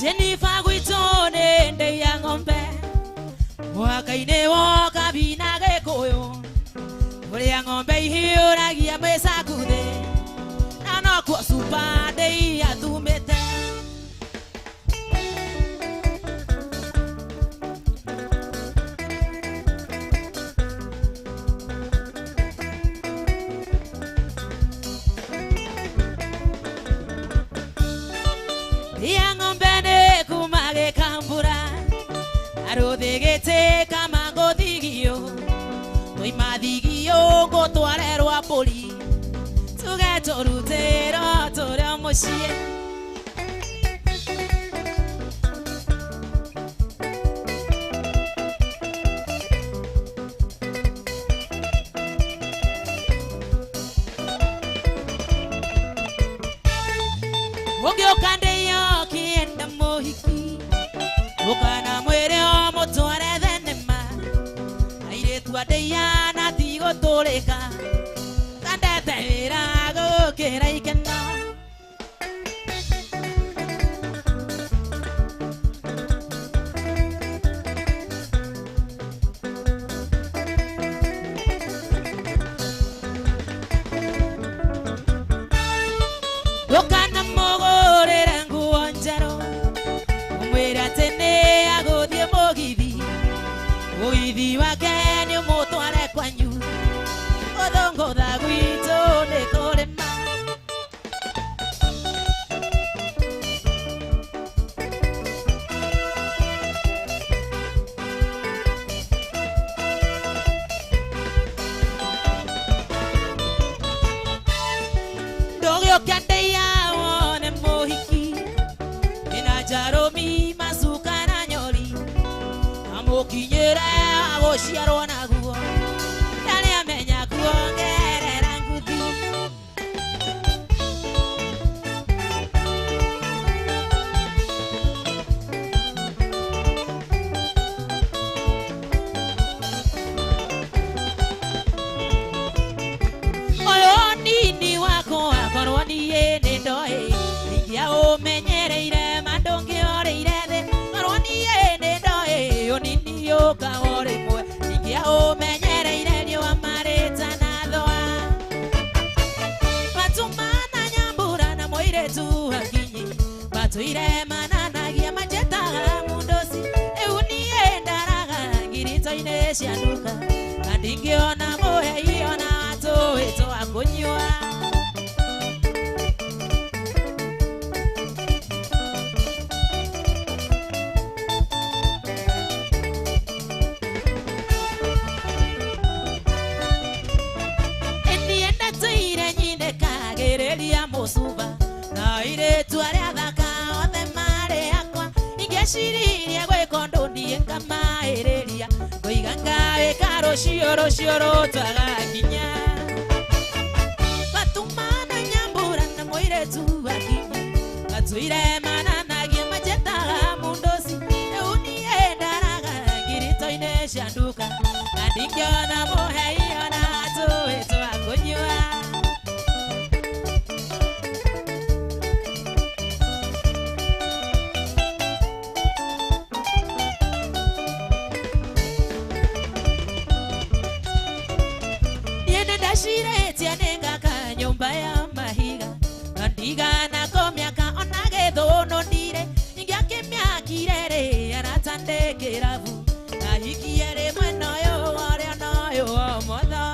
Jennifer Guitone de Yangombe Wakaine waka binage koyo Ore Yangombe hiora gia mesa kude Nano kwa supa de ya tumete Arodegete kamango digio Toi madigio go toarero apoli Tugeto rutero tore moshie Ogyo kande yo kienda mohiki Okana mwere omo tuare dhenema Aire tuadeya na tigo toreka Kandete virago kera ikena Okana mogore rangu onjaro Mwera tene agodie mogidi Oidi wakeni umotware kwanyu Odongo da gwito ne korema Dogyo kande ya one mohiki Ina jaromi masuka na nyori Amokinyere agociarwo naguo Ndari amenya kuongerera nguthi Oyo nini wako akorwo niĩ nĩ ndoĩ Ingia ũmenyereire mandũngĩ oreire thĩ Korwo niĩ nĩ ndoĩ ũnini ũkaga rĩmwe Ingia ũmenyereire riũa marĩta na thũa Matumana nyambura na mũirĩtu hakinyi Matũire mananagia manjetaga mundosi Rĩu niĩ ndaraga ngirito-inĩ cia nduka Na ndingĩona mũhei ona tũĩ twa kũnyua Musuba na ire tuare thaka othe mare akwa ingeciria gwe kondo ndie ngamaĩrĩria ngoiga ngawĩka rũcio rũtagakinya Matumana nyambura na mũirĩtu hakinyi Matũire mananagia manjetaga mundosi Rĩu niĩ ndaraga ngirito-inĩ cia nduka Na ndingĩona mũhei ona tũĩ twa kũnyua Ndashirĩtie nĩngaka nyũmba ya mahiga Na ndiganakwo mĩaka ona gĩthũnũndire Ingĩakĩmĩakire rĩ aratandĩkĩra bu Na hikie rĩmwe noyo ũrĩa noyo omotho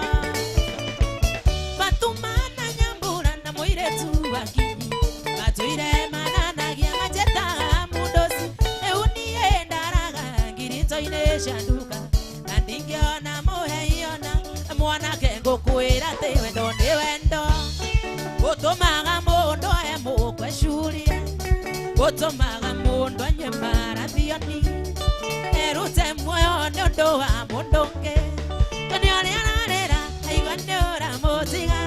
Matumana nyambura na mũirĩtu hakinyi Matũire mananagia manjetaga mundosi Rĩu niĩ ndaraga ngirito-inĩ cia nduka Na ndingĩona mũhei ona mwanake ngũkwĩra atĩ wendo nĩ wendo Ũtũmaga mũndũ mũkwĩcurie Ũtũmaga mũndũ anyue marathioni Erute muoyo nĩ ũndũ wa mũndũ ũngĩ Nĩ ũrĩa ararĩra aigua nĩ ũramũtiga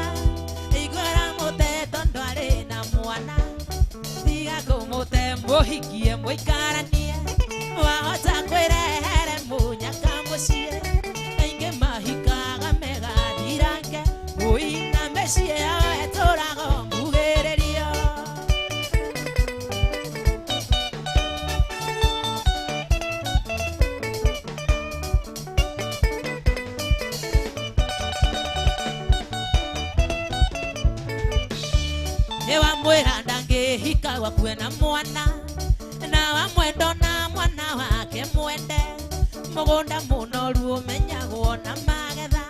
Aigua ũramũte tondũ arĩ na mwana Tiga kũmũte mũhikie mũikaranie Wahota kwĩrehere mũnyaka mũciĩ Aingĩ mahikaga megathirange Ũina mĩciĩ yao etũraga mũgĩrĩrio wakue na mwana na wamwendo na mwana wake mwende mugunda munoru umenyagwo na magetha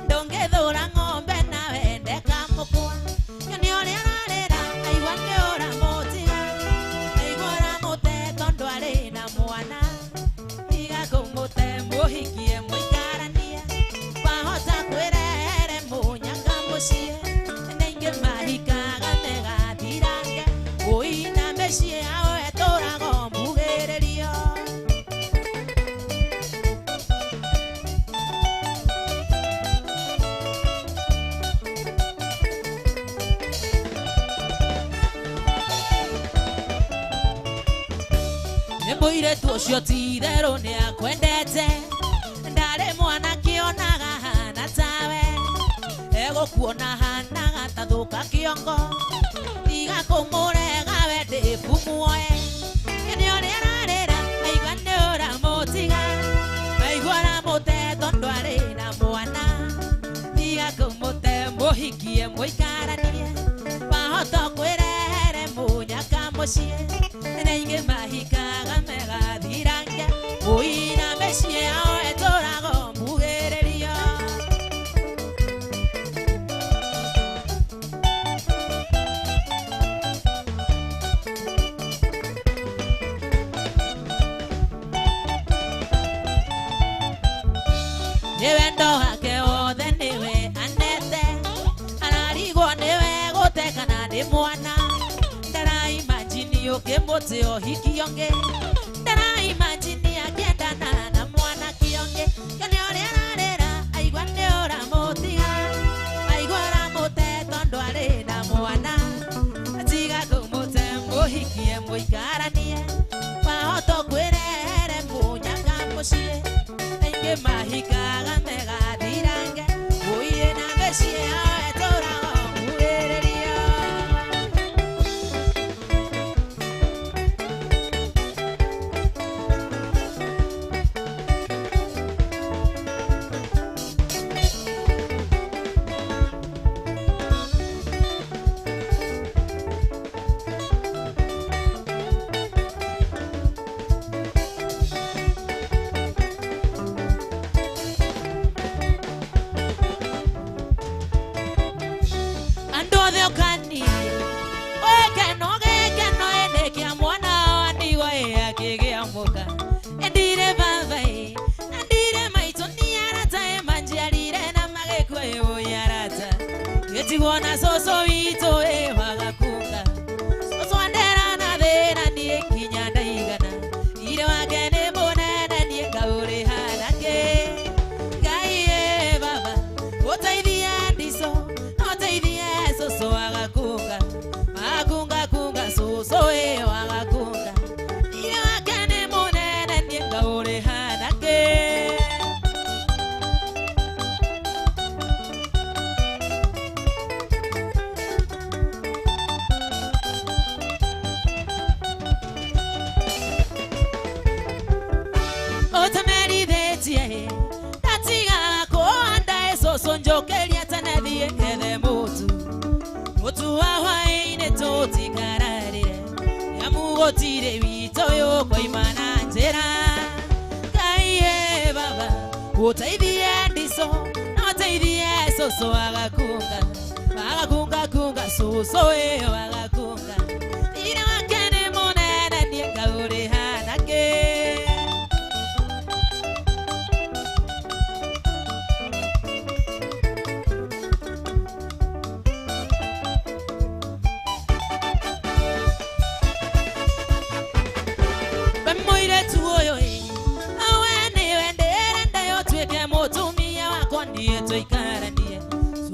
ndungithura ng'ombe na wende kamukwa ni uria ararira aigua ni ura mutiga aigua ramute tondu ari na mwana iga kumute muhikie muikaranie wahota kwirehere munyaka mucie ninge mahikaga megathirange uina mecie yao eturago mugiririo Muire tucio tithero ni akwendete ndari mwana kionaga hana tawe ego kuona hana gatathuka kiongo iga kumurega wende pumuoe ni uri ararira aigua ni ura mutiga aigua ramute tondu ari na mwana iga kumute muhikie muikaranie wahota kwirehere munyaka mucie ninge mahikaga megathirange uina mecie yao eturago mugiririo niwendo wake othe niwe anete ararigwo niwe gutekana ni mwana ndaraimagini ukimuti ohikionge ndaraimagini akiendana na mwana kionge yani uri ararira aigua ni ura mutiga aigua ramute tondu ari na mwana atiga kumute muhikie muikaranie wahota kwirehere munyaka mucie ninge mahikaga megathirange uire na mecie yao eturago mugiririo Kani oekeno gekeno ene kia mwana wandigo akigia muka endire bavai endire maito ni arata emanjiarire na magekwe uyarata getigona soso wito wagakunga soso andera na thina ni kinya ndaigana ire wake ni munene ni ngauri hanake ngai baba utaithia ndiso soso wagakunga makunga kunga soso wagakunga ile wakene munene ni ngauri hanake otameri vetie tatiga ko anda soso njokeria tanadhie ethe mutu mutu wahaine tutikararire yamugotire wito yo kwa imana njera kaiye baba utaithie ndiso utaithie soso wagakunga kunga soso wagakunga ire wakene munene ni ngauri hanake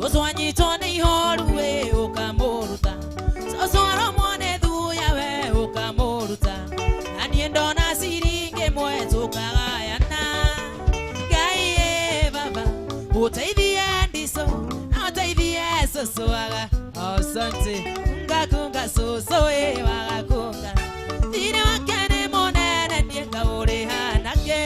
soso anyitone ihoru we ukamuruta soso aromone thuya we ukamuruta anie ndona siringe mwetu kagayana ngai baba utaithie ndiso utaithie soso waga asante kunga soso wagakunga ire wakene monene ni ngauri hanake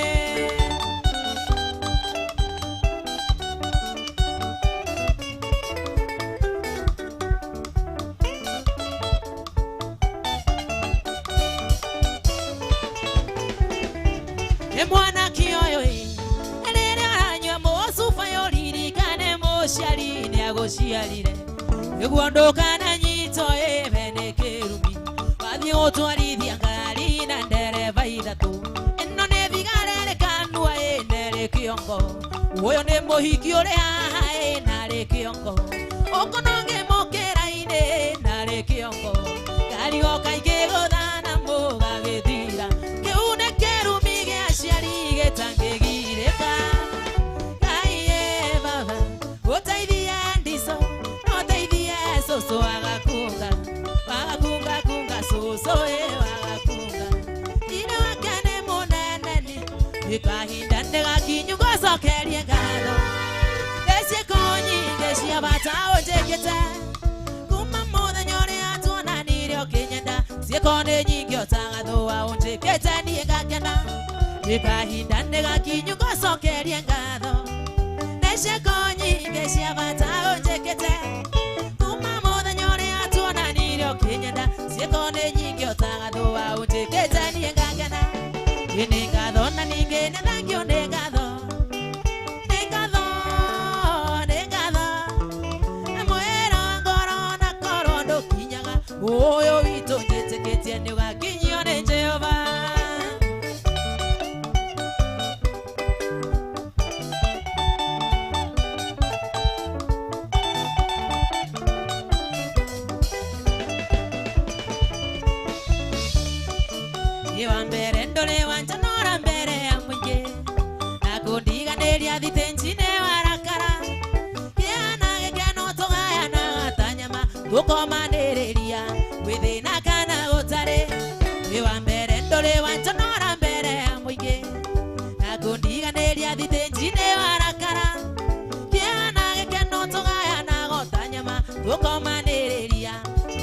mwana kioyo nere anywa mosufa yoririkane moshari ni agoshiarire egwondoka na nyito bene kerumi bathi otwarithia ngari na ndereva ithatu eno ne thigare kanua nere kiongo uyo ne mohiki uri haha nare kiongo okononge mokera-ine nare kiongo ngari okaige gothana mugagithira kiune kerumi giaciari gitangigirika aiye baba uteithie ndiso uteithie soso agakunga kunga soso agakunga ina wakane muneneni ikahinda ndigakinyu gocokerie ngatho ecie konyinge cia bata unjikite kuma muthenya uria tuonanire ukinyenda cieko ni nyingi otagathuwa unjikite nie ngakena ikahinda ndigakinyu gocokerie ngatho ecie konyinge cia bata unjikite kuma muthenya uria tuonanire ukinyenda cieko ni nyingi otagathuwa unjikite nie ngakena ini ngatho na ningi ni thangio ni ngatho uyo wito njeteketie ni ugakinyio ni Jehova iwa mbere ndore wanjanora mbere ya mwingi na kundiganiria thitenjine warakara kiana gekeno tugayana atanyama gukomaniriria withina kana gutari iwa mbere ndore wanjanora mbere ya mwingi na kundiganiria thitenjine warakara kiana gekeno tugayana gutanyama gukomaniriria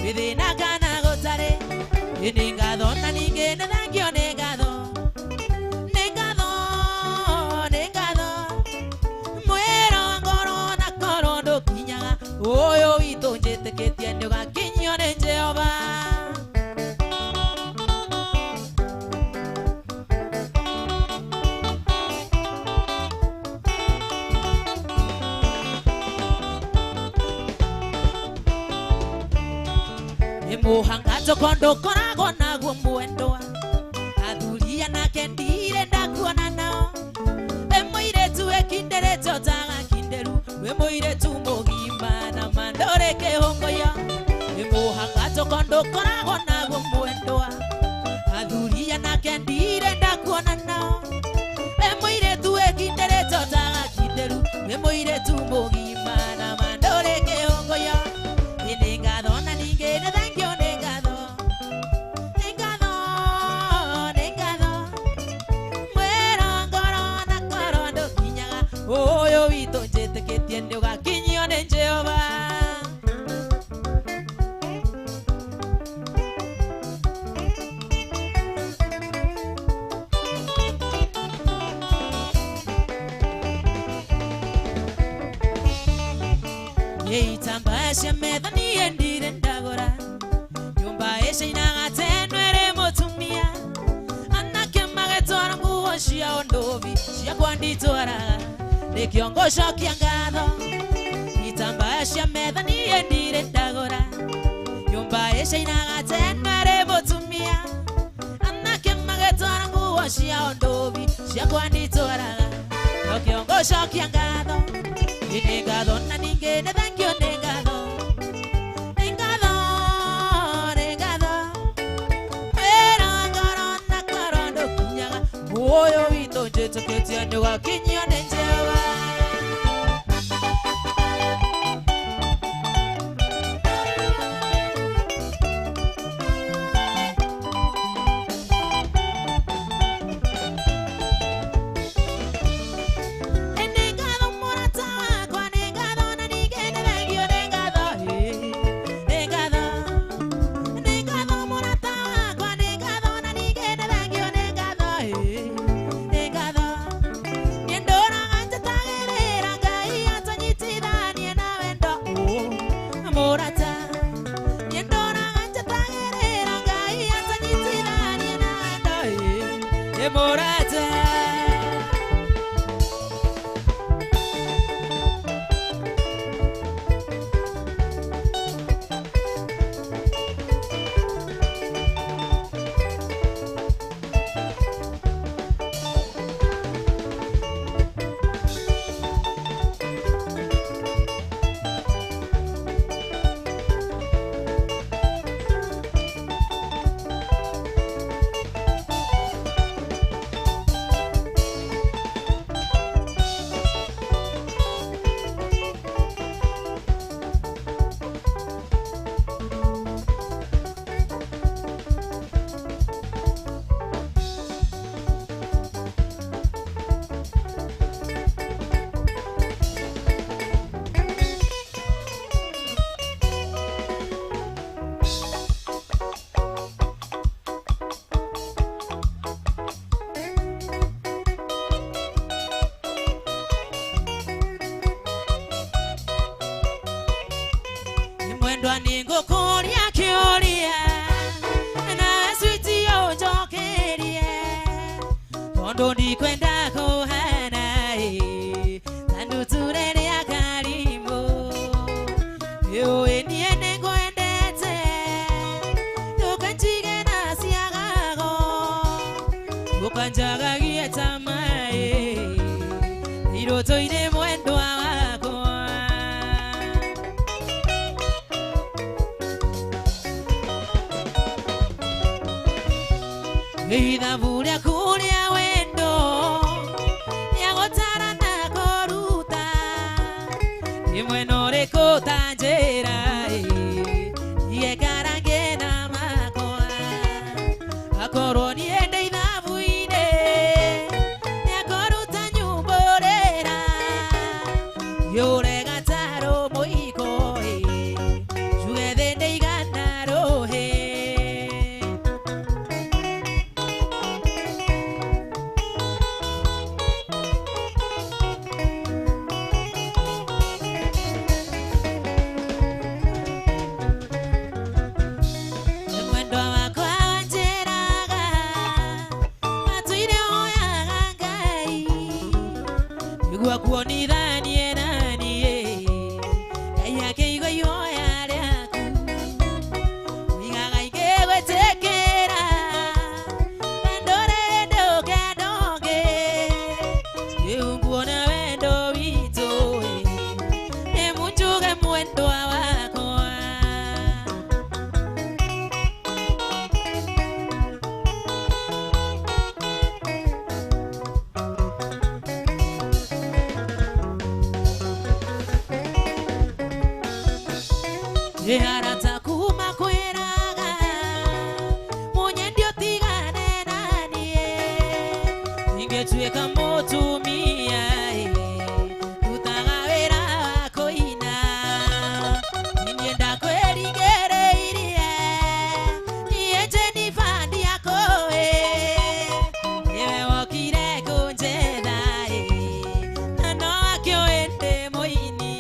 withina kana gutari ini ngatho na ningi ni thangio ni ngatho mwero ngoro na koro ndukinyaga uyu witu njitikitie ni ugakinyio ni Jehova imuhangato kondo korago naguo mwendwa athuria nake ndire ndakuona nao emwiretu ekinderete otaga kinderu we mwiretu mugima na mandore kehongoya imuhangato kondo korago naguo mwendwa athuria nake ndire ndakuona nao emwiretu ekinderete otaga kinderu we mwiretu mugima na mandore kehongoya ini ngatho na ningi ni thangio ni ngatho mwero ngoro na koro ndukinyaga uyu witu njitikitie ni ugakinyio ni Jehova itamba cia metha nie ndire ndagora nyumba icio inagatendwere mutumia anake magetwara nguo ciao nduvi ciakwa nditwaraga ni kiongo cokia ngatho itamba cia metha nie ndire ndagora nyumba icio inagatendwere mutumia anake magetwara nguo ciao nduvi ciakwa nditwaraga ni kiongo cokia ngatho ini ngatho na ningi ni thangio ni ngatho mwero ngoro na koro ndukinyaga uyu witu njitikitie ni ugakinyio ni Jehova Morata mwendwa ningukuria kiuria na switi yojokerie tondo ndikwenda kuhana tandu turere akarimbo yo enie nengoendete yokanjige na siagago ukanjagagie tamae irotoine mwendwa wako Idhavuria kuria wendo Yagotara na koruta Imwe nore kota njera Iye karange na makoa Akoro ni ende idhavuine Yakoruta nyumborera Yore gataro moiko Jugedende iganaro he Kuoni dhani nani kaya keigo yoya leku ingaga ingewe tekera ndore doge doge yeunguona wendo wito emunjuge mwendo wako Harata kuma kweraga Mwenye ndio tigane nani Ingetueka motumia Utagawera wako ina Nienda kweri gere irie Nieje nifandi yako Yewe wakire kunjeda Ano akio ende moini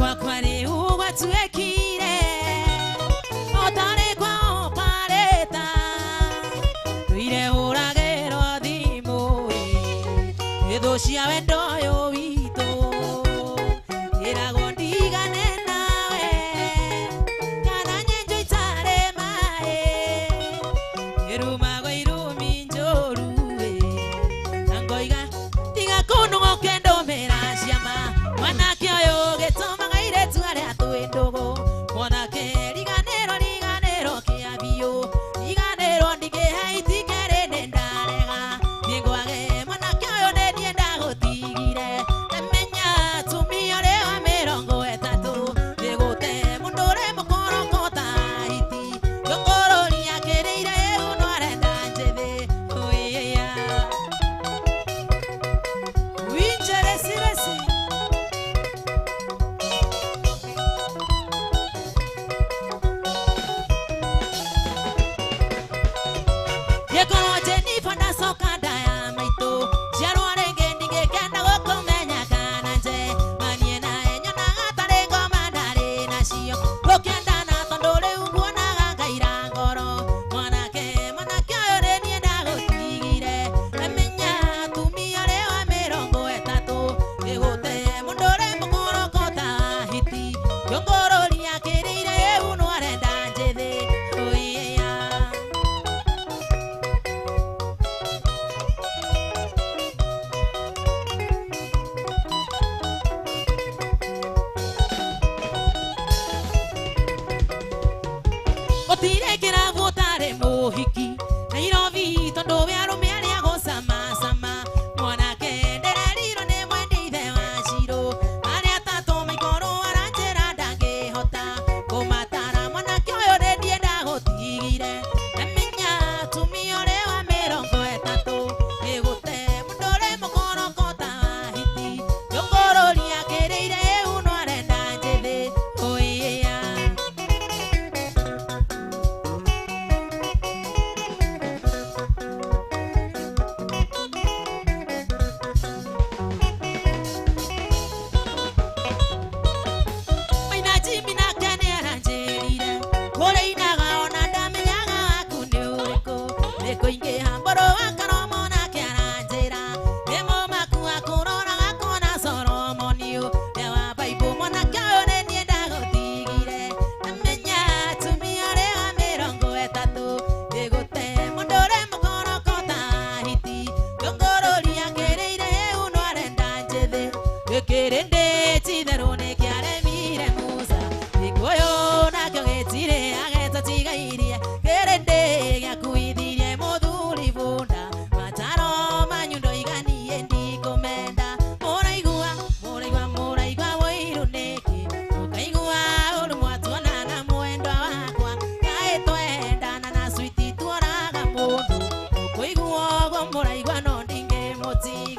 Wakwani uwa tuekire Otare kwa opareta Tuire uragero dhimu Edoshia wendo yo wito Iragondiga nenawe Kana nyenjo itare mae Irumago irumi njorue Nangoiga Tiga kunungo kendo merasiama Manake oyo getoma tuare atuendogo Mwanake liganero kiabio Liganero ndige haiti kere nendarega Niengwage mwanake oyo nedienda gotigire Kirinde chitharone kiaremire Musa Ikoyo na kyogetire ageta tigairie Kirinde gyakuithirie muthuri bunda Mataro manyundo iganie ndikomenda Muraigua woiru niki Ukaigua uru mwatuana na mwendwa wakwa Kae twendana na switi tuoraga mundu Ukuigua ogo muraigua no ndingimuti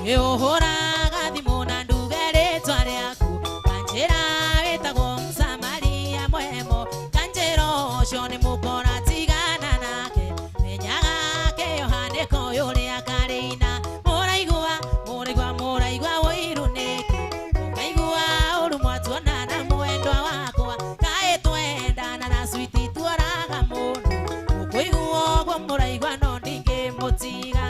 Eohoraga thimu na nduge rĩtwa rĩaku Kanjĩra wĩtagwo Mũsamaria mwemo Kanjĩra ũcio nĩ mũkora tigana nake Menyaga kĩohanĩko ũrĩa karĩina Mũraigua woiru nĩkĩ Mũkaigua ũru mwatuona na mwendwa wakwa Kaĩ twendana na switi tuoraga mũndũ Mũkũigua ũguo mũraigua no ndingĩmũtiga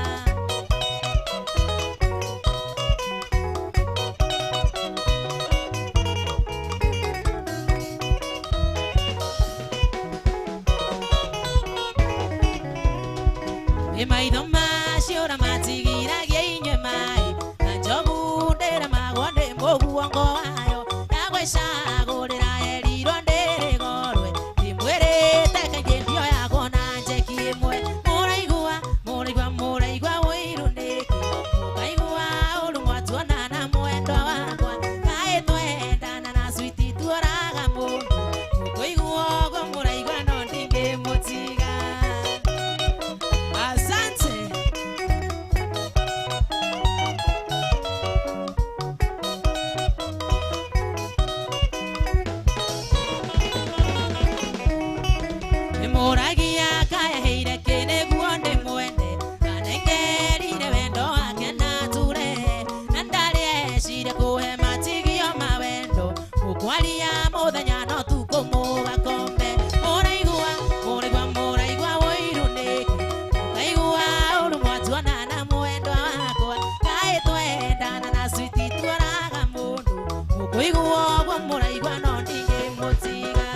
Maitho macio matigiragia inyue mai Na njogu ndĩramagwo nĩ mũguongo wayo Ndagwĩcagũrĩra erirwo ndĩrĩgorwe Ndimwĩrĩte kaingĩ ndioyagwo na njeki ĩmwe Mũraigua woiru nĩkĩ Mũkaigua ũru mwatuona na mwendwa wakwa Kaĩ twendana na switi tuoraga mũndũ Mũkũigua ũguo mũraigua no ndingĩmũtiga Moragia kaya heire kene guonde mwende Kanengerire wendo wake na ture Nandare shire kuhe matigio mawendo Mukwalia muthenya no tuko mugakombe Mũraigua woiru nĩkĩ Mũkaigua ũru mwatuona na mwendwa wakwa Kaĩ twendana na switi tuoraga mũndũ Mũkũigua ũguo mũraigua no ndingĩmũtiga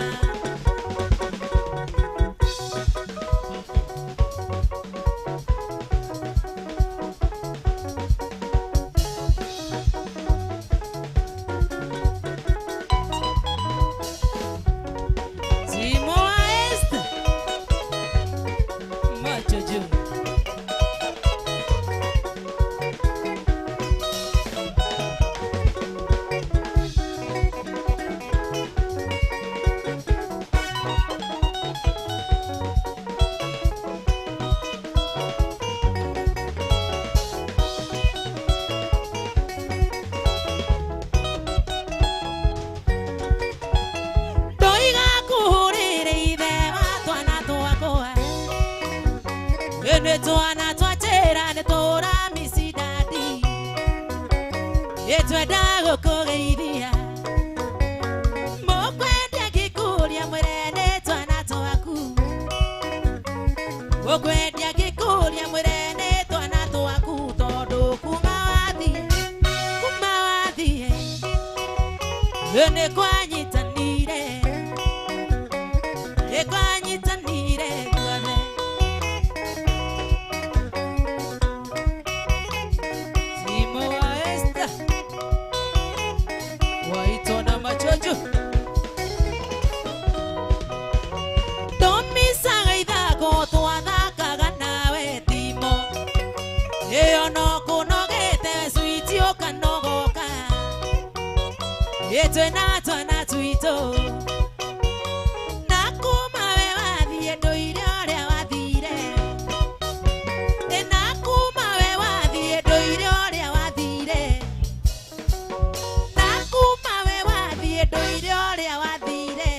Twana twatera ne tora misidadi Etweda gukugeithia Mukwendia gikuria mwirene twana twaku Mukwendia gikuria mwirene twana twaku Tondu kuma wathie Ene kwanyitanire guothe Tomisaga ithako twathakaga nawe timo Ĩyo no kũnogete switi ũkanogoka Twĩna twana twitũ Na kuma we wathie ndũire ũrĩa wathire Na kuma we wathie ndũire ũrĩa wathire Na kuma we wathie ndũire ũrĩa wathire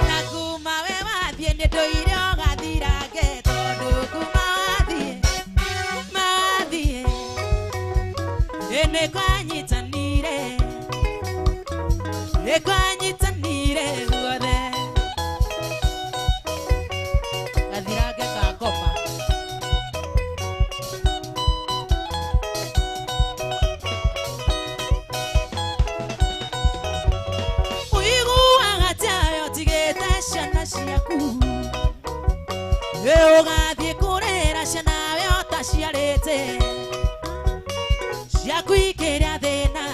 Na kuma we wathie nĩ ndũire ũgathirange Tondũ kuma wathie Nĩ kwanyitanire guothe Gathirange ka kopa waciarĩte ciakwikĩra thĩna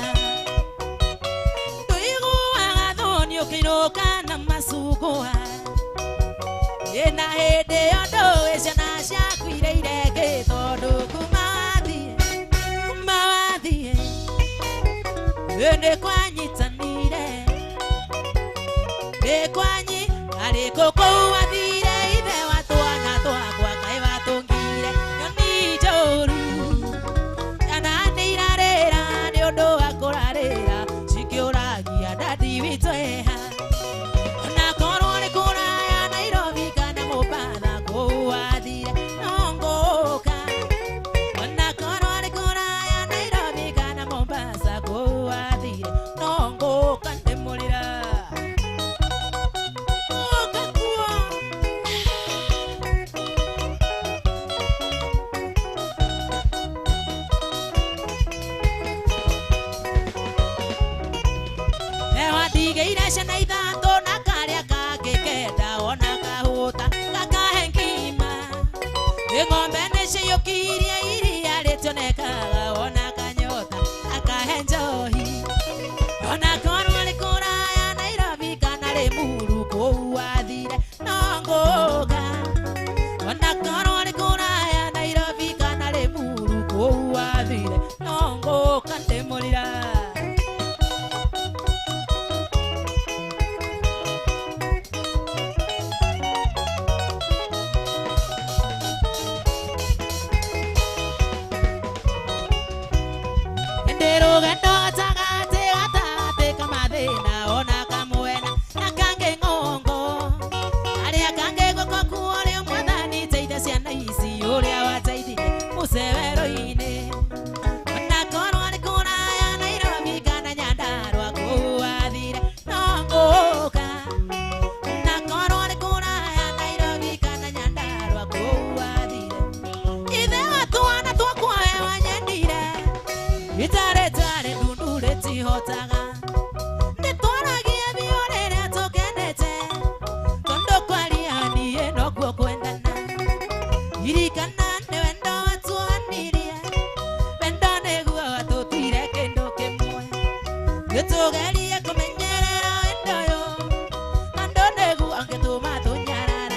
ndũiguaga thoni ũkĩinũka na macungwa ĩna hĩndĩ ĩyo ndũĩ ciana ciakuire irengĩ tondũ kuma wathiĩ nĩ kwanyitanire nĩ kwanyi arĩkũ kũu wathire ithe wa twana twakwa Ngai watũngire nyoni njũru ciana nĩ irarĩra nĩ ũndũ wa kũrarĩra cikĩũragia ndandi witũ eha ona korwo nĩ kũraya Nairobi kana Mombasa kũu wathire no ngũka ona korwo nĩ kũraya Nairobi kana Mombasa kũu wathire no ngũka ndĩmũrĩra ciana ithatũ na karĩa kangĩ kenda ona kahũta gakahe ngima ng'ombe nĩciyũkirie iria rĩtionekaga ona kanyota akahe njohi ona korwo nĩ kũraya Nairobi kana Limuru kũu wathire no ngũka ona korwo nĩ kũraya Nairobi kana Limuru kũu wathire no ngũka ndĩmũrĩra Itare ndundure tihotaga nitwaragia biorere tukenete tondo kwaria niĩ nokuo kwendana irikana nĩ wendo watuanirie wendo nĩguo watũtuire kĩndũ kĩmwe gĩtũgerie kũmenyerera wendo ũyũ wendo nĩguo angĩtũma tũnyararane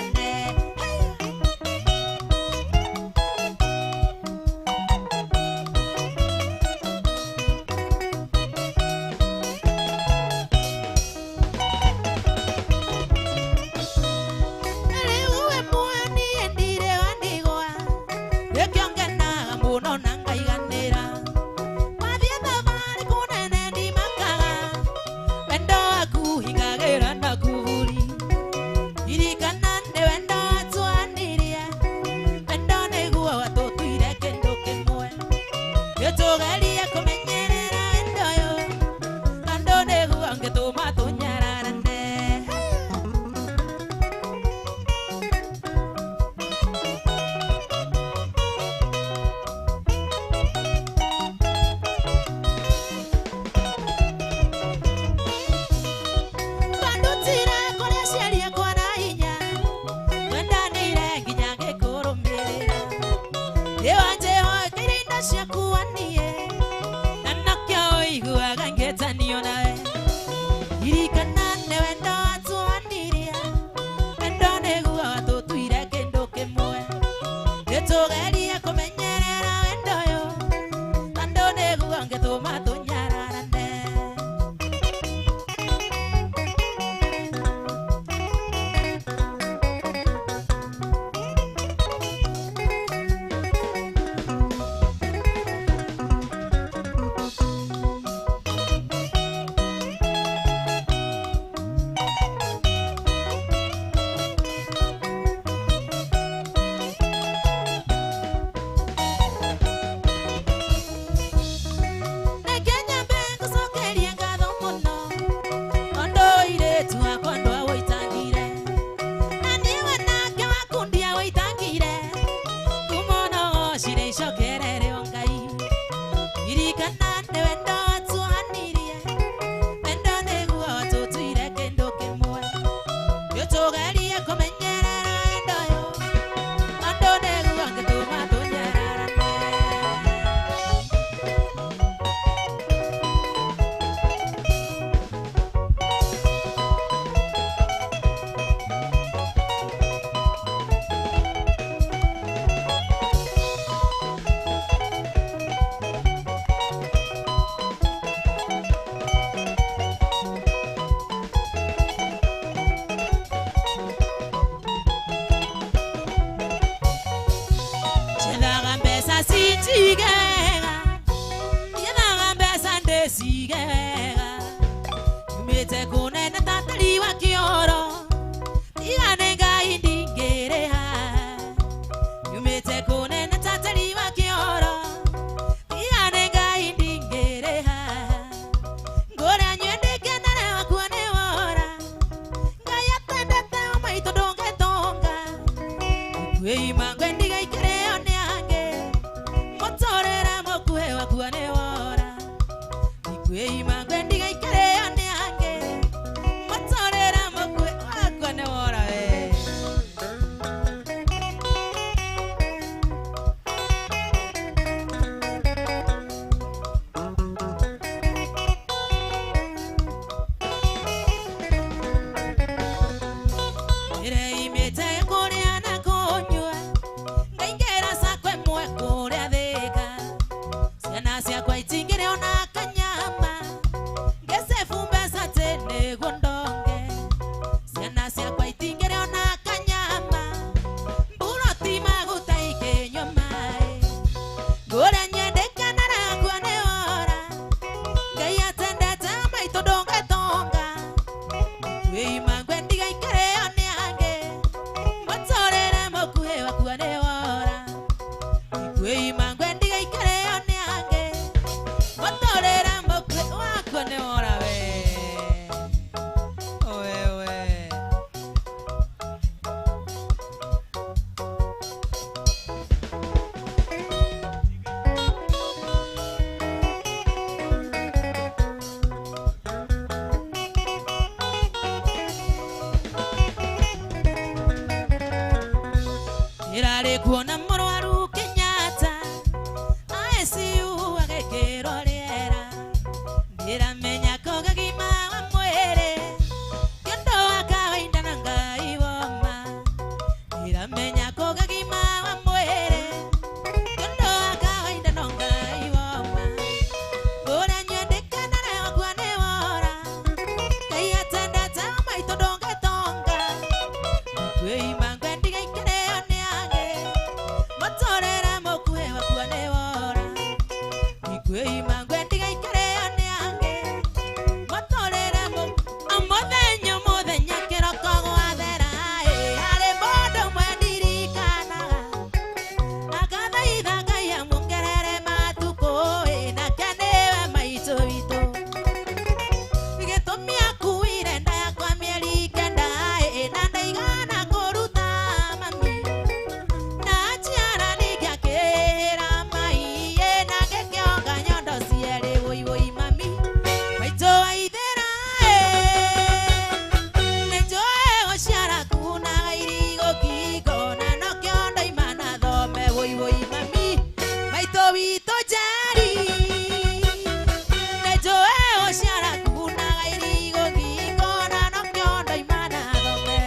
Kwima ngwendi gaikare one ange Motorera mokwe wako ne ora we Owewe Irare kuona murwaru Kenyatta ICU agekero riera ndiramenya ko gagima wa mwere kendo akawainda na ngai woma ndiramenya ko gagima wa mwere kendo akawainda na ngai woma ora nyendekana na wakwane wora kai atenda tama itodonga tonga Kwima ngwendi gaikare one ange Motorera mokwe wakwane wora Kwima ngwendi gaikare one ange Motorera mokwe muthenya kiroko gwathera Hare mondo mwendirikanaga Agathaitha Ngai amuongerere matuko Nake niwe maitũ witũ Gĩtũmi akuire nda yakwa mĩeri kenda Na ndaigana kũruta mami Na njiara ningĩakĩra mai Na ngĩkĩonga nyondo cierĩ woi woi mami Maitũ waithĩra Nĩnjũĩ gũciara kunaga irigũ ngingo Na nokĩo ndoima na thome woi woi mami Maitũ witũ Njeri Nĩnjũĩ gũciara kunaga irigũ ngingo Na nokĩo ndoima na thome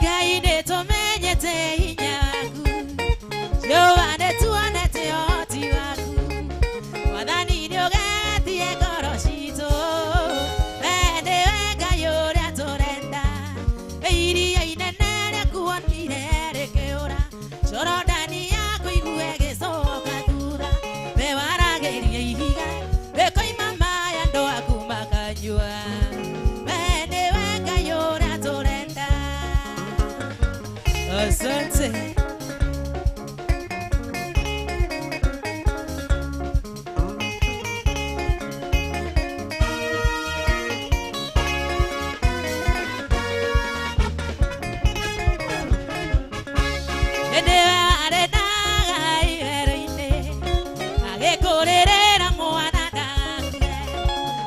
Ngai nĩtũmenyete hinya waku Jehova nĩtuonete ũhoti waku Mwathani nĩũgetie ngoro citũ We nĩwe Ngai ũrĩa tũrenda Iria inene rĩakuonire rĩkĩũra Jorodani yaku igue gĩcoka thutha We waragĩria ihiga rĩkoima maĩ andũ aku makanyua We nĩwe Ngai ũrĩa tũrenda Asante Ndewe aredaga iwero-inĩ agĩkũrĩrĩra mwana ndakue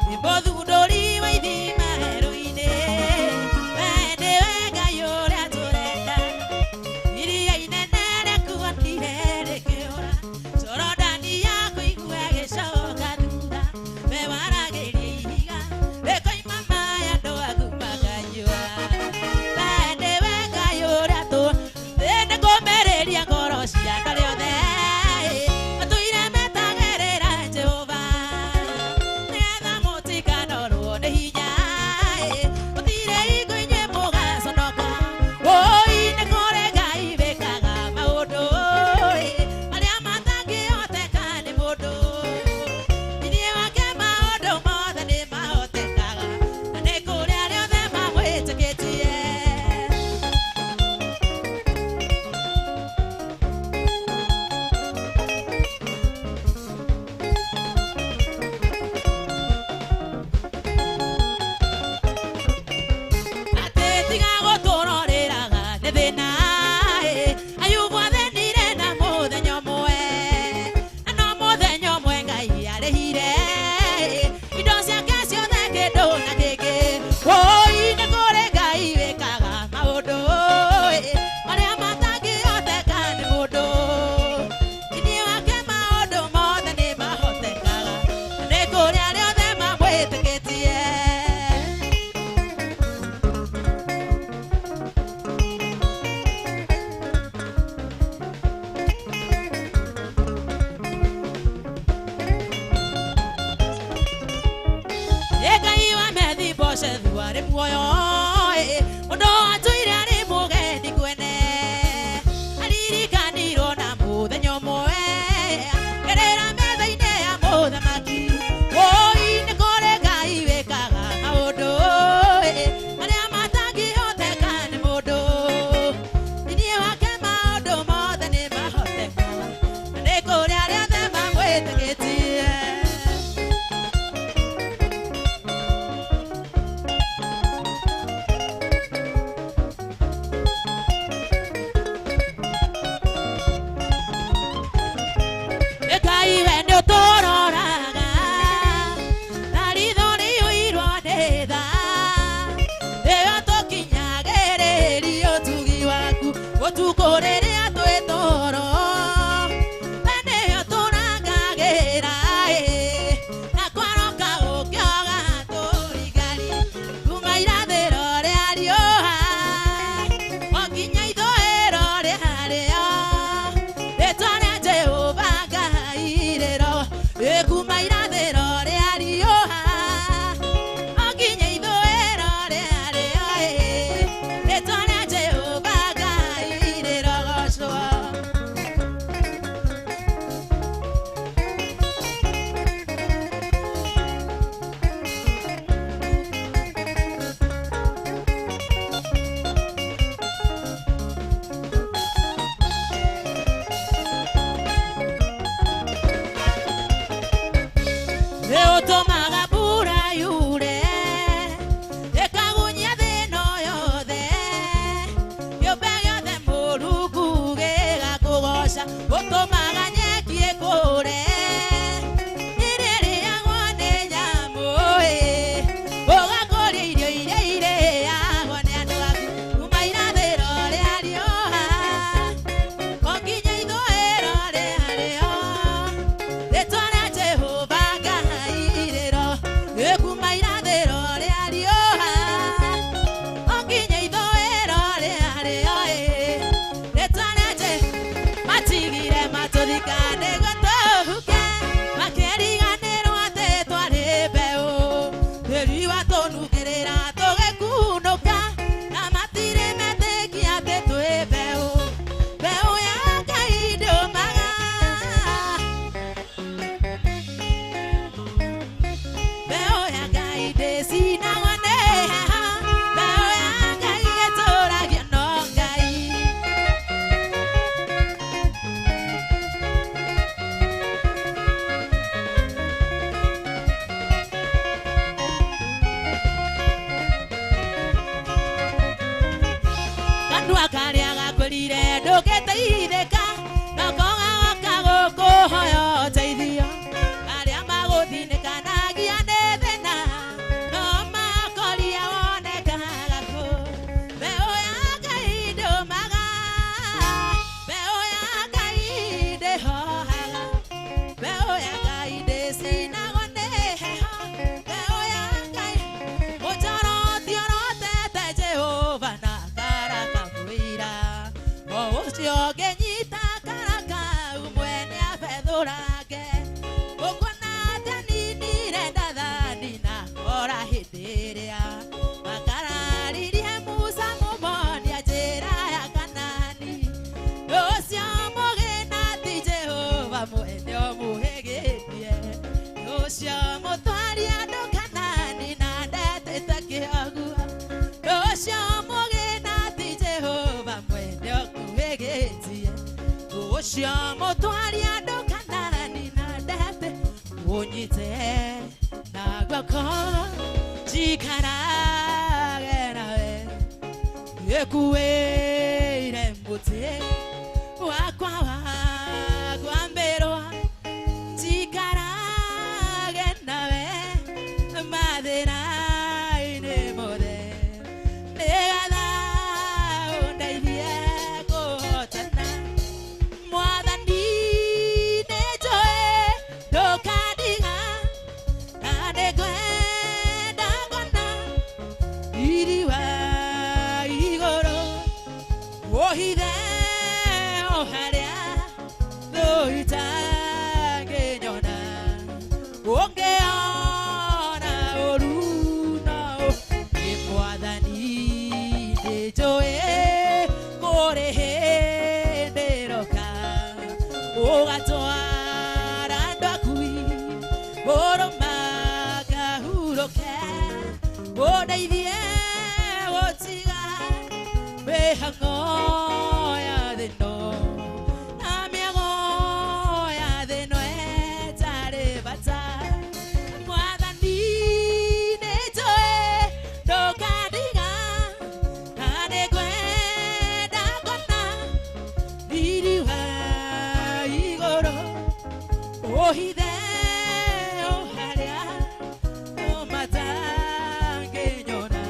Nĩmũthundũri wa ithima werũ-inĩ We nĩwe Ngai ũrĩa tũrenda Iria inene rĩakuonire rĩkĩũra Jorodani yaku igue gĩcoka thutha We waragĩria ihiga rĩkoima maĩ andũ aku makanyua We nĩwe Ngai ũrĩa tũrenda Nĩkũmĩrĩria muoyo mundu atuire ari mugendi kwene aririkanirwo na muthenya umwe gerera metha-inĩ ya mũthamaki oi nĩ kũrĩ Ngai wĩkaga maũndũ marĩa matangĩhoteka nĩ mũndũ thĩinĩ wake maũndũ mothe nĩ mahotekaga na nĩ kũrĩ arĩa othe mamwĩtĩkĩtie. Ongeona oruna, imwa hango ya de no na mi hango ya de no etare bata mwada ni ne toe do kadiga ane kwe da kona diri wa igoro ohide oharia o matange nyona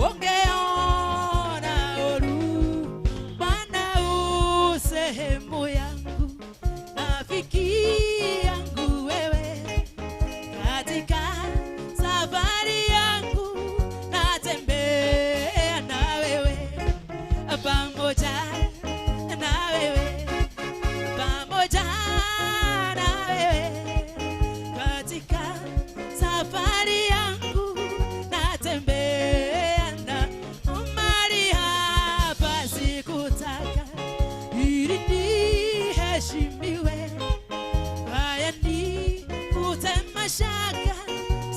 ongeona oru bana usehemu yangu rafiki yangu wewe katika safari yangu natembea na wewe pamoja na wewe pamoja na wewe katika safari yangu natembea na mali hapa sikutaka ili niheshimiwe haya ni kutemashaka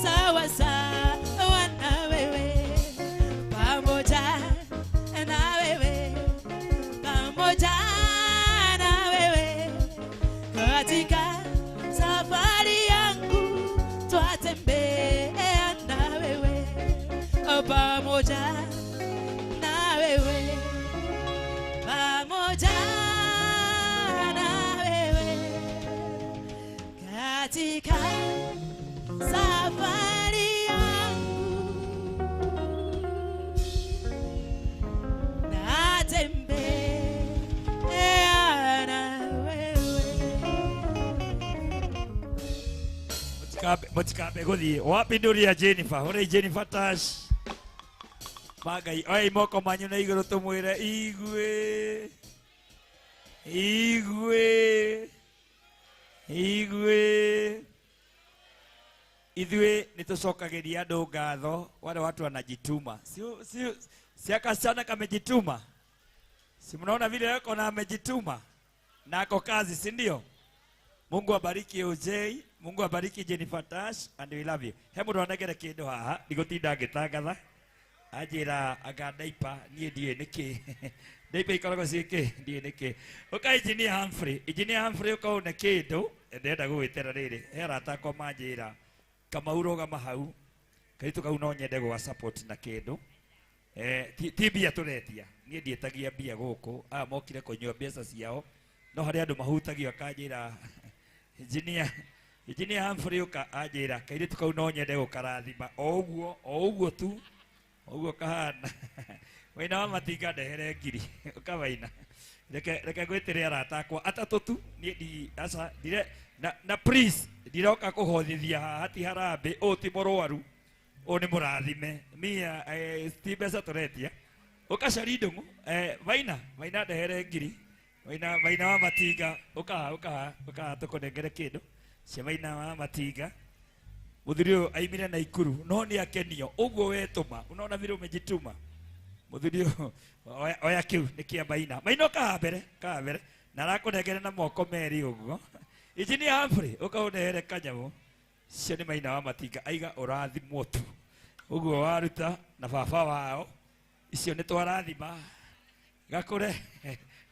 sawa sawa na wewe pamoja na wewe pamoja na wewe katika safari yangu twatembea na wewe pamoja na wewe pamoja na wewe katika safari yangu natembea na wewe. Mutikabe guthie wapi nduria Jennifer uri Jennifer Tash magai oi moko manyu na iguru tumwire igwe ithue nitucokagiria andu ngatho wale watu wanajituma si akasichana kamejituma si mnaona vile yako na amejituma na ako kazi si ndio Mungu abariki OJ Mungu abariki Jennifer Tash and we love you hemu ndonegere kindu haha nigutinda ngitangatha ajira aga daipa nie die niki daipa ikoragwo ciiki die niki uka engineer Humphrey ukaone kindu ndenda gwitera riri hera takwa manjira kama uroga mahau kaitu kau no nyende gwa support na kindu ti bia turetia nie ndietagia bia guku mokire kunywa mbeca ciao no hari andu mahutagio akanjira engineer Humphrey uka ajira kairitu kau no nyende gukarathima o uguo tu oguo kahana waina wa matinga ndehere ngiri ukawaina reke gwitire arata akwa atatu tu ni asa dire na please ndiroka kuhothithia hati harambe o ti morwaru o ni murathime mia stibesa toretia ukacari ndungu waina ndehere ngiri waina wa matinga uka tukunengere kindu cia waina wa matinga muthuri uyu aimire na ikuru no ni akenio uguo wetuma unaona vile umejituma muthuri uyu oya kiu ni kia maina ka mbere na arakunengere na moko meri uguo engineer Humphrey ukaunere kanyamu cio ni maina wa matinga aiga urathimwo tu uguo waruta na baba wao icio ni twarathima gakure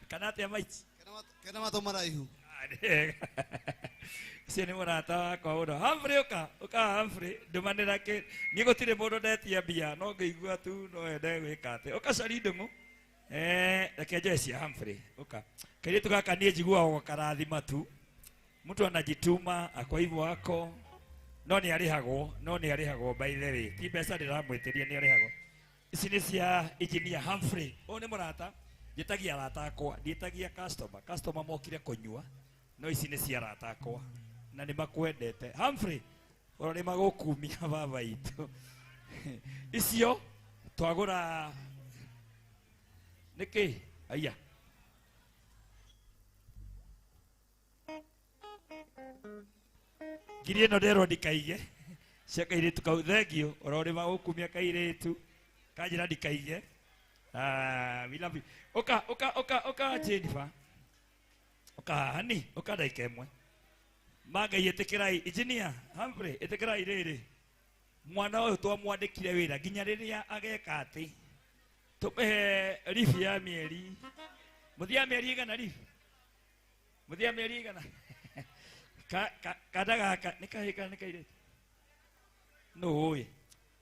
kana atia maiti kena mato maraihu cio ni murata wakwa uno Humphrey uka Humphrey ndumanira ki ni gutire mundu ndetia mbia no ngeigua tu no ende gwika ati ukacari ndungu reke njoe cia Humphrey uka kairitu gaka nie njiguaga karathima tu mtu anajituma akwa hivyo wako no ni arihagwo by the way ti mbeca ndiramwitiria ni arihagwo ici ni cia engineer Humphrey o ni murata njitagia arata akwa ndietagia customer mokire kunyua no ici ni cia arata akwa na ni makwendete Humphrey ora magukumia baba itu icio twagura niki aya ngiri ĩno nderwo ndikaige cia kairĩtu kau thengio ora magukumia kairĩtu kanjĩra ndikaige we love you oka Jennifer oka hani oka ndaika ĩmwe magai ĩtĩkĩrai engineer Humphrey ĩtĩkĩrai rĩrĩ mwana ũyũ twamwandĩkire wĩra nginya rĩrĩa ageka atĩ tumehe rifu ya mieri muthia mieri igana rifu muthia mieri igana kadaga nikahika nikaire no we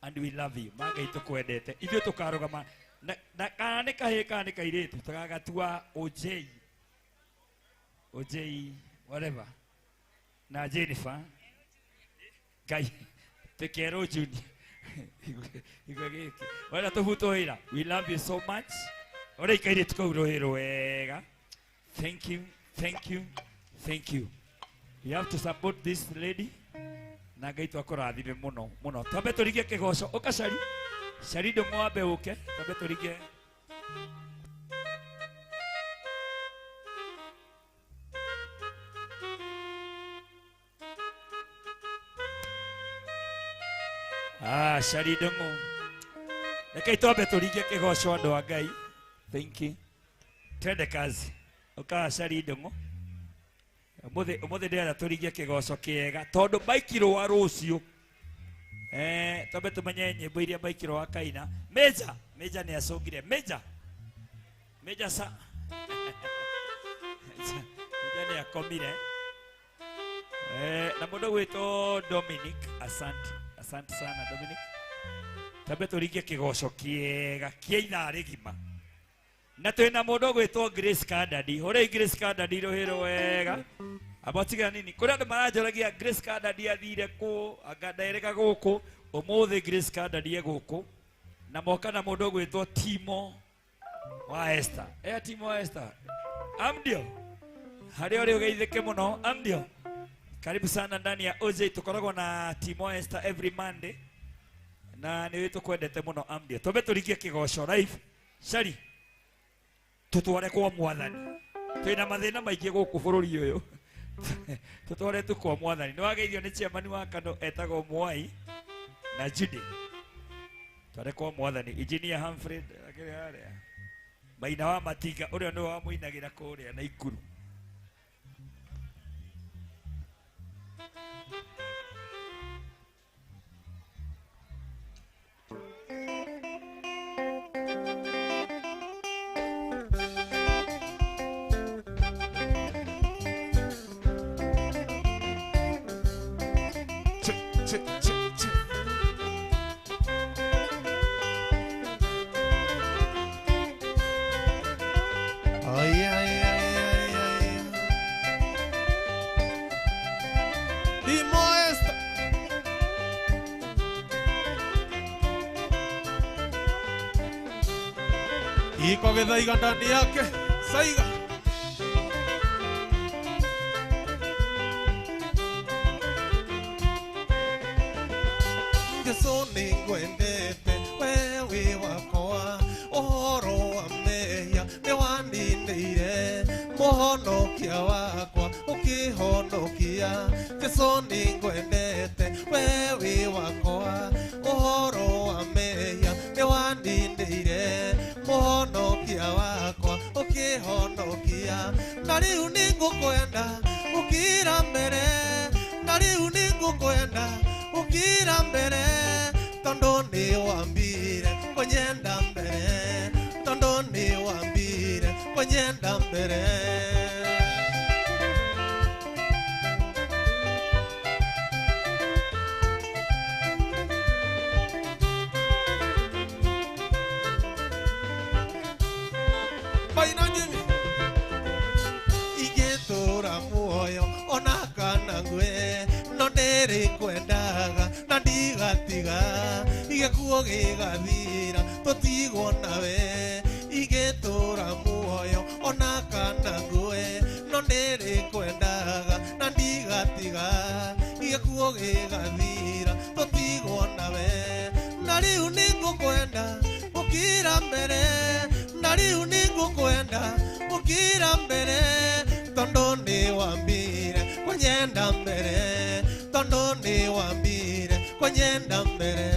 and we love you magai tukwendete ithuĩ tukarugama na kana nikahika nikaire tutagatua OJ whatever na Jennifer Kai tekero Junior wala tuhuto ira we love you so much ora ikaire tukaurohero wega thank you you have to support this lady na Ngai twakũrathime muno twambe tũrigie kĩgoco ũkacari cari ndũmwambe ũke twambe tũrigie cari ndũng'ũ rekei twambe tũrigie kĩgoco andũ a Ngai thank you twende kazi ũka cari ndũng'ũ umuthi ndĩrenda tũrigie kĩgoco kĩega tondũ maikirwo rũciũ twambe tũmenye nyĩmbo iria maikirwo akaina Meja nĩ acũngire Meja sa Meja nĩ akomire na mũndũ gwĩtwo Dominic asante sana Dominic twambe tũrigie kĩgoco kĩega kĩa ithaa rĩgima na twĩna mũndũ gwĩtwo Grace Kandadi hore Grace Kandadi rohero wega abotiga nini kũrĩa andũ maranjoragia Grace Kandadi athire kũ angadereka gũkũ ũmũthĩ Grace Kandadi gũkũ na moka na mũndũ gwĩtwo Timo wa Esther Timo wa Esther amdio harĩa ũrĩ ũgeithĩke mũno amdio karibu sana ndani ya OJ tukoragwo na Timo wa Esther every Monday na nĩ tũkwendete mũno amdio twambe tũrigie kĩgoco live cari tutware kwa mwathani twina mathina maingĩ gũkũ bũrũri ũyũ tutware tu kwa mwathani nĩ wageithio nĩ chairman wa kano etagwo Mwai na Judy tware kwa mwathani engineer Humphrey akĩrĩ harĩa Maina wa Matinga ũrĩa nĩ wamũinagĩra kũrĩa na Ikuru iko githaiga ndani yake saiga Yesu ningwendete wewe wakwa uhoro wa meya ni wanindeire muhonokia wakwa ukihonokia Yesu ningwendete wewe wakwa uhoro wa meya ni wanindeire muhonokia wakwa ukihonokia na riu ningũkwenda ukira mbere na riu ningũkwenda ukira mbere tondo ni wambire konyenda mbere tondo ni wambire konyenda mbere Baina Jimmy igetura muoyo ona kana ngwe no ndere kwendaga na ndigatiga igekuo gigathira tutigwo nawe igetura muoyo ona kana ngwe no ndere kwendaga na ndigatiga igekuo gigathira tutigwo nawe na riu ningũkwenda ukira mbere na riu ningũkwenda ukira mbere tondo ni wambire konyenda mbere tondo ni wambire konyenda mbere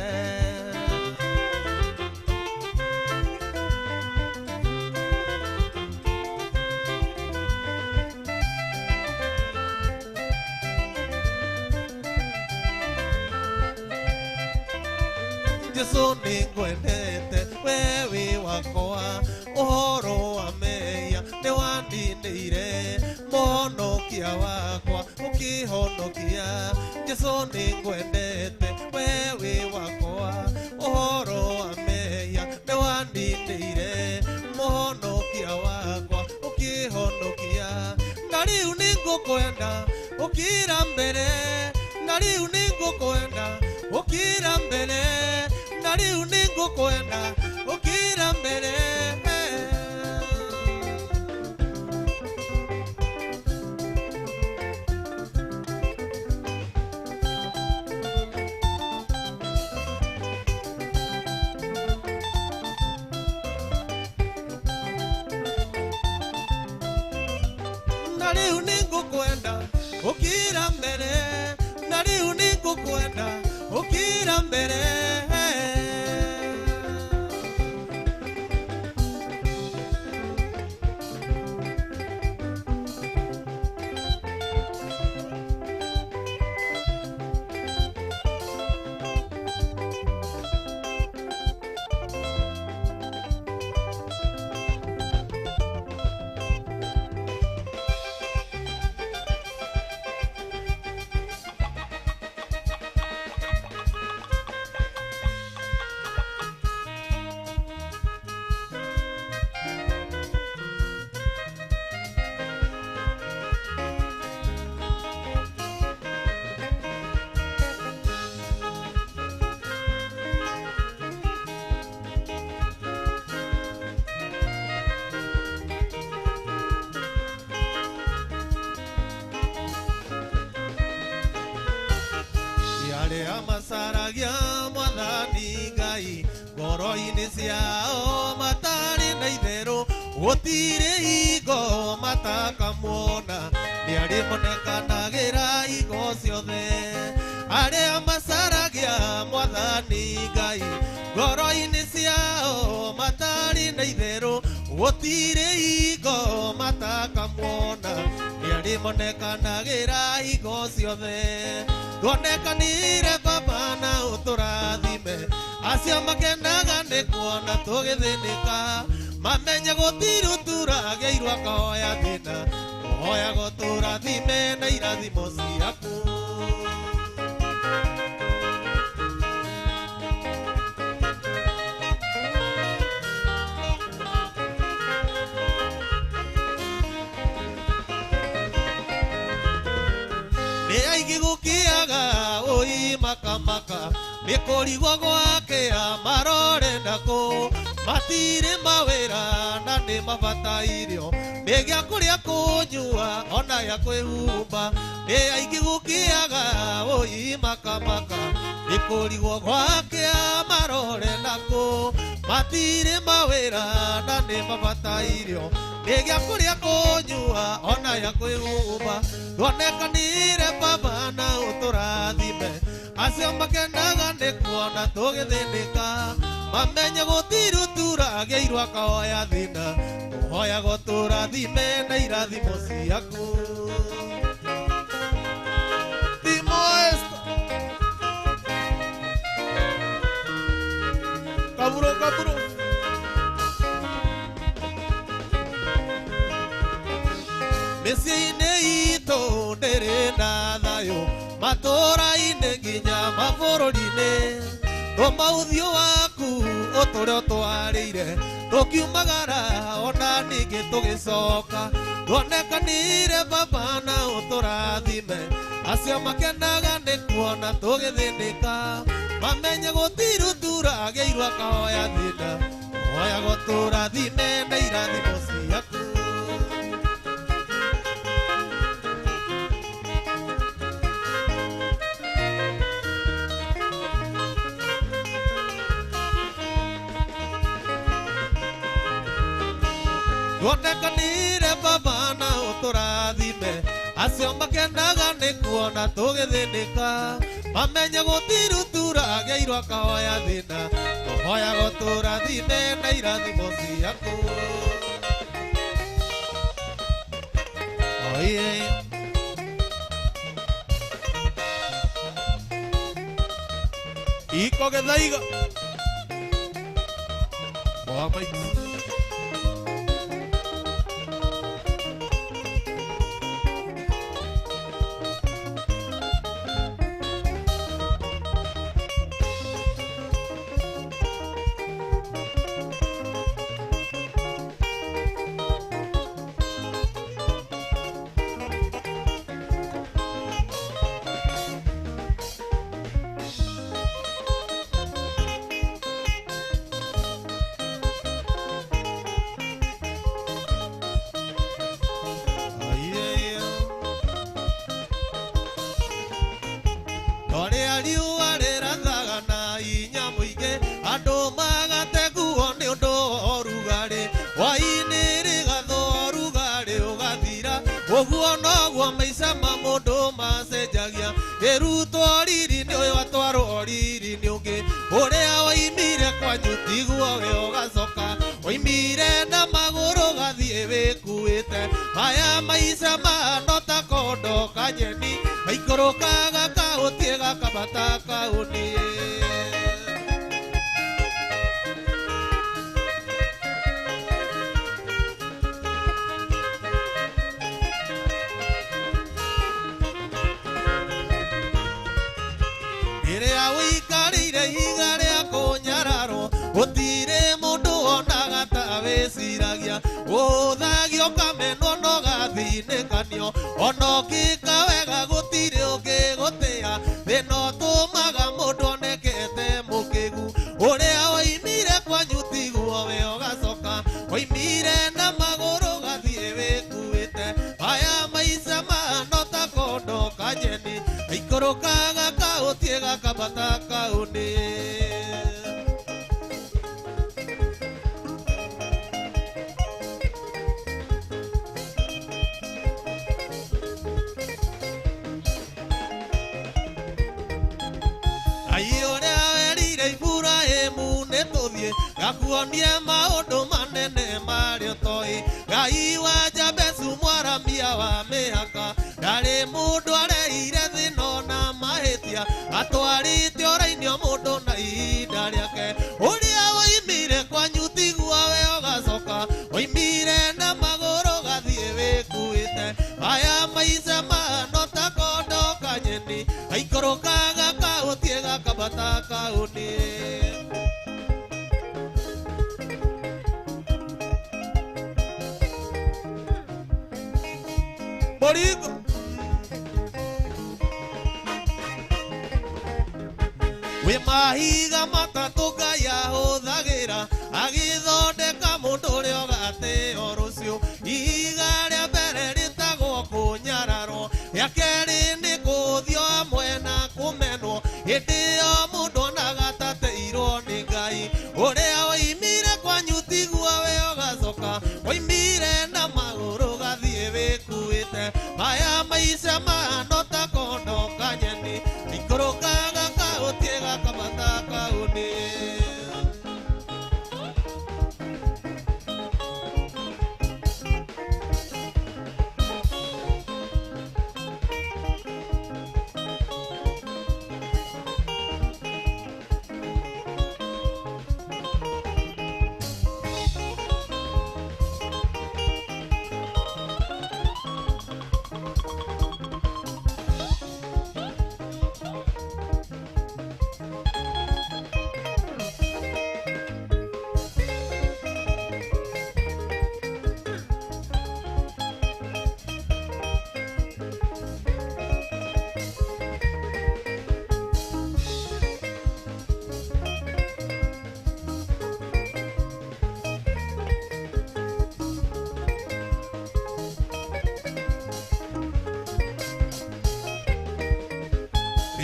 Yesu ningwendete wewe wakwa uhoro wa mehia nĩ wandindĩire mũhonokia wakwa ũkĩhonokia Jesũ nĩ ngwendete we wĩ wakwa uhoro wa mehia nĩ wandindĩire mũhonokia wakwa ũkĩhonokia na rĩu nĩ ngũkwenda ũkĩra mbere na rĩu nĩ ngũkwenda ũkĩra mbere na rĩu nĩ ngũkwenda ũkĩra mbere na rĩu nĩ ngũkwenda ũkĩra mbere na rĩu nĩ ngũkwenda ũkĩra mbere arĩa macaragia Mwathani Ngai ngoro-inĩ ciao matarĩ na itherũ gũtirĩ hingo matakamuona nĩ arĩmonekanagĩra hingo ciothe arĩa macaragia Mwathani Ngai ngoro-inĩ ciao matarĩ na itherũ gũtirĩ hingo matakamuona nĩ arĩmonekanagĩra hingo ciothe tuonekanire Baba na ũtũrathime acio makenaga nĩ kuona tũgĩthĩnĩka mamenye gũtirĩ ũturagĩirwo akahoya thĩna ũhoya gũtũrathime na irathimo ciaku nĩ aingĩ gũkĩaga ũi makamaka nĩ kũrigwo gwake amarore nakũ matirĩ mawĩra na nĩ mabatairwo nĩ gĩa kũrĩa kũnyua ona gĩa kwĩhumba nĩ aingĩ gũkĩaga ũi makamaka nĩ kũrigwo gwake amarore nakũ matirĩ mawĩra na nĩ mabatairwo nĩ gĩa kũrĩa kũnyua ona gĩa kwĩhumba tuonekanire Baba na ũtũrathime acio makenaga nĩ kuona tũgĩthĩnĩka mamenye gũtirĩ ũturagĩirwo akahoya thĩna ũhoya gũtũrathime na irathimo ciaku kaburo kaburo mĩciĩ-inĩ itũ ndĩrĩ na thayũ matũũra-inĩ nginya mabũrũri-inĩ tũma ũthiũ waku ũtũre ũtwarĩire tũkiumagara ona ningĩ tũgĩcoka tuonekanire Baba na ũtũrathime acio makenaga nĩ kuona tũgĩthĩnĩka mamenye gũtirĩ ũturagĩirwo akahoya thĩna ũhoya gũtũrathime na irathimo ciaku tuonekanire Baba na ũtũrathime acio makenaga nĩ kuona tũgĩthĩnĩka mamenye gũtirĩ ũturagĩirwo akahoya thĩna ũhoya gũtũrathime na irathimo ciaku oye iko gethaiga Almighty. We mahiga matatoka ya hothagira agithondeka mundu ri ogate orucio ihiga ria mbere ritagwo kunyararo ya keri ni kuthio amwe na kumenwo hindi yo mundu nagatateirwo ni Ngai uria oimire kwanyu tigwo we ogacoka oimire na maguru gathie wikuite maya maica mahano ta kondo kanyeni ikorokaga kautiega kabata kauni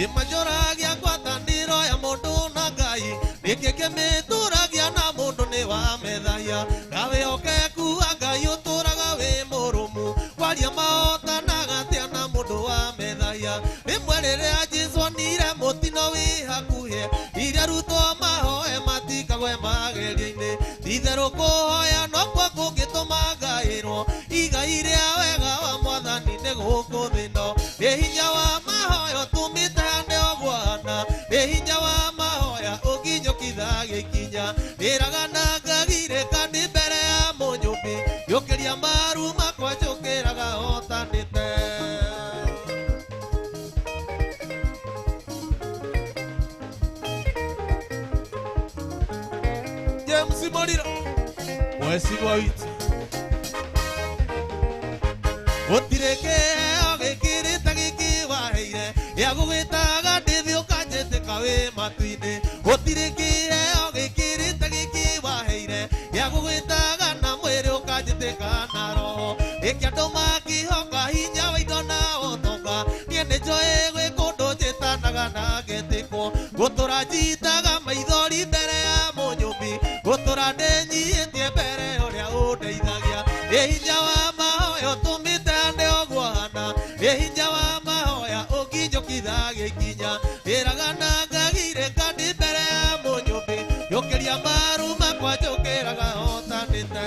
Imajoragia kwataniro ya mundu na Ngai nikeke mituragia na mundu ni wa methaya gawe okeku Ngai uturaga we murumu waria maota na gatia na mundu wa methaya rimwe riria Jesu nire mutino wi hakuhe iria ruto mahoe matikagwe mageria-ini itherũ kuhoya no kwa kungituma ngairwo igai ria wega wa mwathani ni guku thino ni hinya wa mahoyo tumite hinya wa mahoya ukinyukitha gikinya iraga na ngagire mwecigwo witũ gũtirĩ kĩheo gĩkĩrĩte gĩkĩ waheire gĩa gũgĩtaga ndĩthĩ ũkanjĩtĩka wĩ matu-inĩ gũtirĩ kĩheo gĩkĩrĩte gĩkĩ waheire gĩa gũgĩtaga na mwĩrĩ ũkanjĩtĩka na roho gĩkĩ andũ makĩhoka hinya wa indo na ũtonga niĩ nĩ njũĩ gwĩ kũndũ njĩtanaga na ngetĩkwo gũtũra njitaga maithori mbere ya mũnyũmbi gũtũra ndĩnyihĩtie mbere ũrĩa ũndeithagia ĩ hinya wa mahoya ũtũmĩte ande ũguo hana ĩ hinya wa mahoya ũnginjũkithagia ikinya ĩraga na ngagire kandi mbere ya mũnyũmbi njũkĩria maru makwa njũkĩraga hotanĩte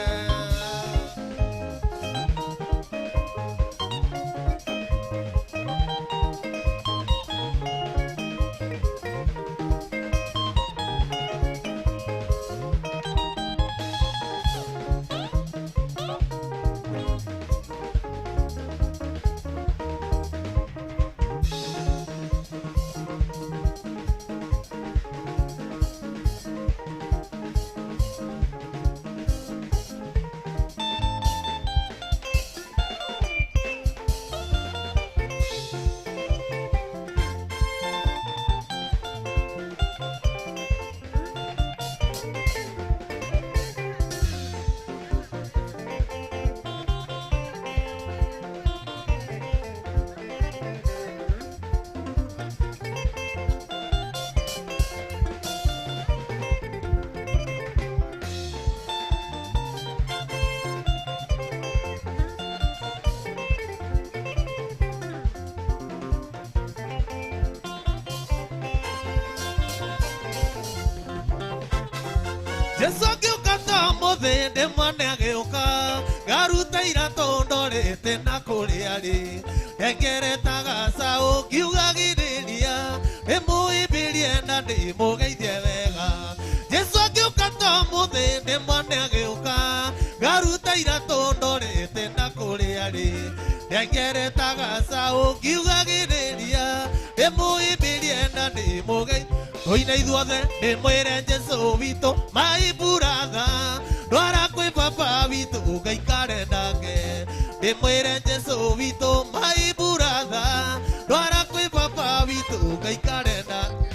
Jesu agĩũka ta mũthĩ ndĩ mwana agĩũka ngaruta iratũ ndorete na kũrĩa rĩ ngengeretaga caũ ngiugagĩrĩria ndĩmũhĩmbĩrie na ndĩmũgeithie wega Jesu agĩũka ta mũthĩ ndĩ mwana agĩũka ngaruta iratũ ndorete na kũrĩa rĩ ngengeretaga caũ ngiugagĩrĩria ndĩmũhĩmbĩrie na ndĩmũgeithie Oina ithuothe ndĩmwĩre Jesu witũ my brother ndwara kwĩ baba witũ ngaikare nake ndĩmwĩre Jesu witũ my brother ndwara kwĩ baba witũ ngaikare nake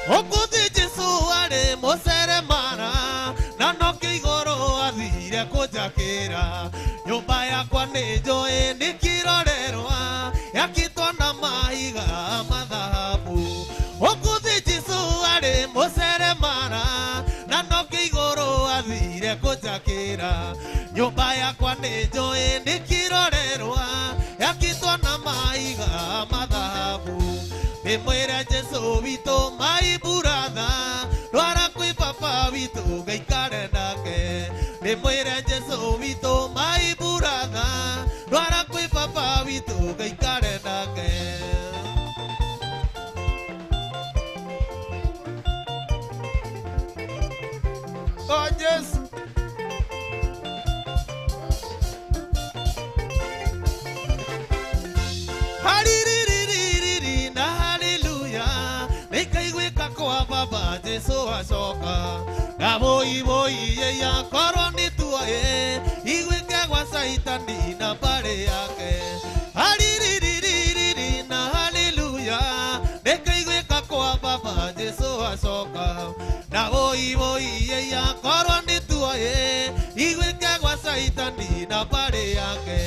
Okuthi Jesu arĩ mũceremara na no kĩigũrũ athire kũnjakĩra nyũmba yakwa nĩ njũĩ nĩ kĩrorerwa yakĩtwo na mahiga mathahabu Okuthi Jesu arĩ mũceremara na no kĩigũrũ athire kũnjakĩra nyũmba yakwa nĩ njũĩ nĩ kĩrorerwa yakĩtwo na mahiga mathahabu ndĩmwĩre Jesu witũ my brother ndwara kwĩ baba witũ ngaikare nake ndĩmwĩre Jesu witũ my brother ndwara kwĩ baba witũ ngaikare nake Oh Jesu Baba Jesu acoka na voi yeya korwo nĩ tuoĩ igwĩke gwa Saitani na mbarĩ yake hariririri na haleluya nĩkaigwĩka kwa Baba Jesu acoka na voi yeya korwo nĩ tuoĩ igwĩke gwa Saitani na mbarĩ yake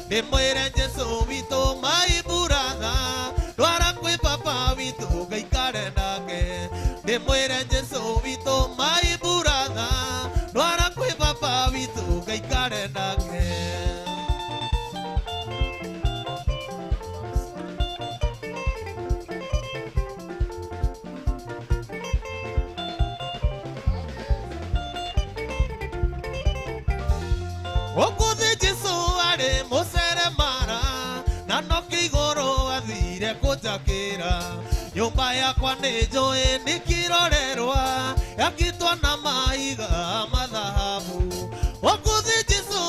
ndĩmwĩre Jesu witũ my brother ndwara kwĩ Baba witũ ngaikare nake ndĩmwĩre Jesu witũ my brother ndwara kwĩ Baba witũ ngaikare nake Okuthi Jesu arĩ mũceremara na no kĩigũrũ athire kũnjakĩra nyũmba yakwa nĩ njũĩ nĩ kĩrorerwa yakĩtwo na mahiga mathahabu Okuthi Jesu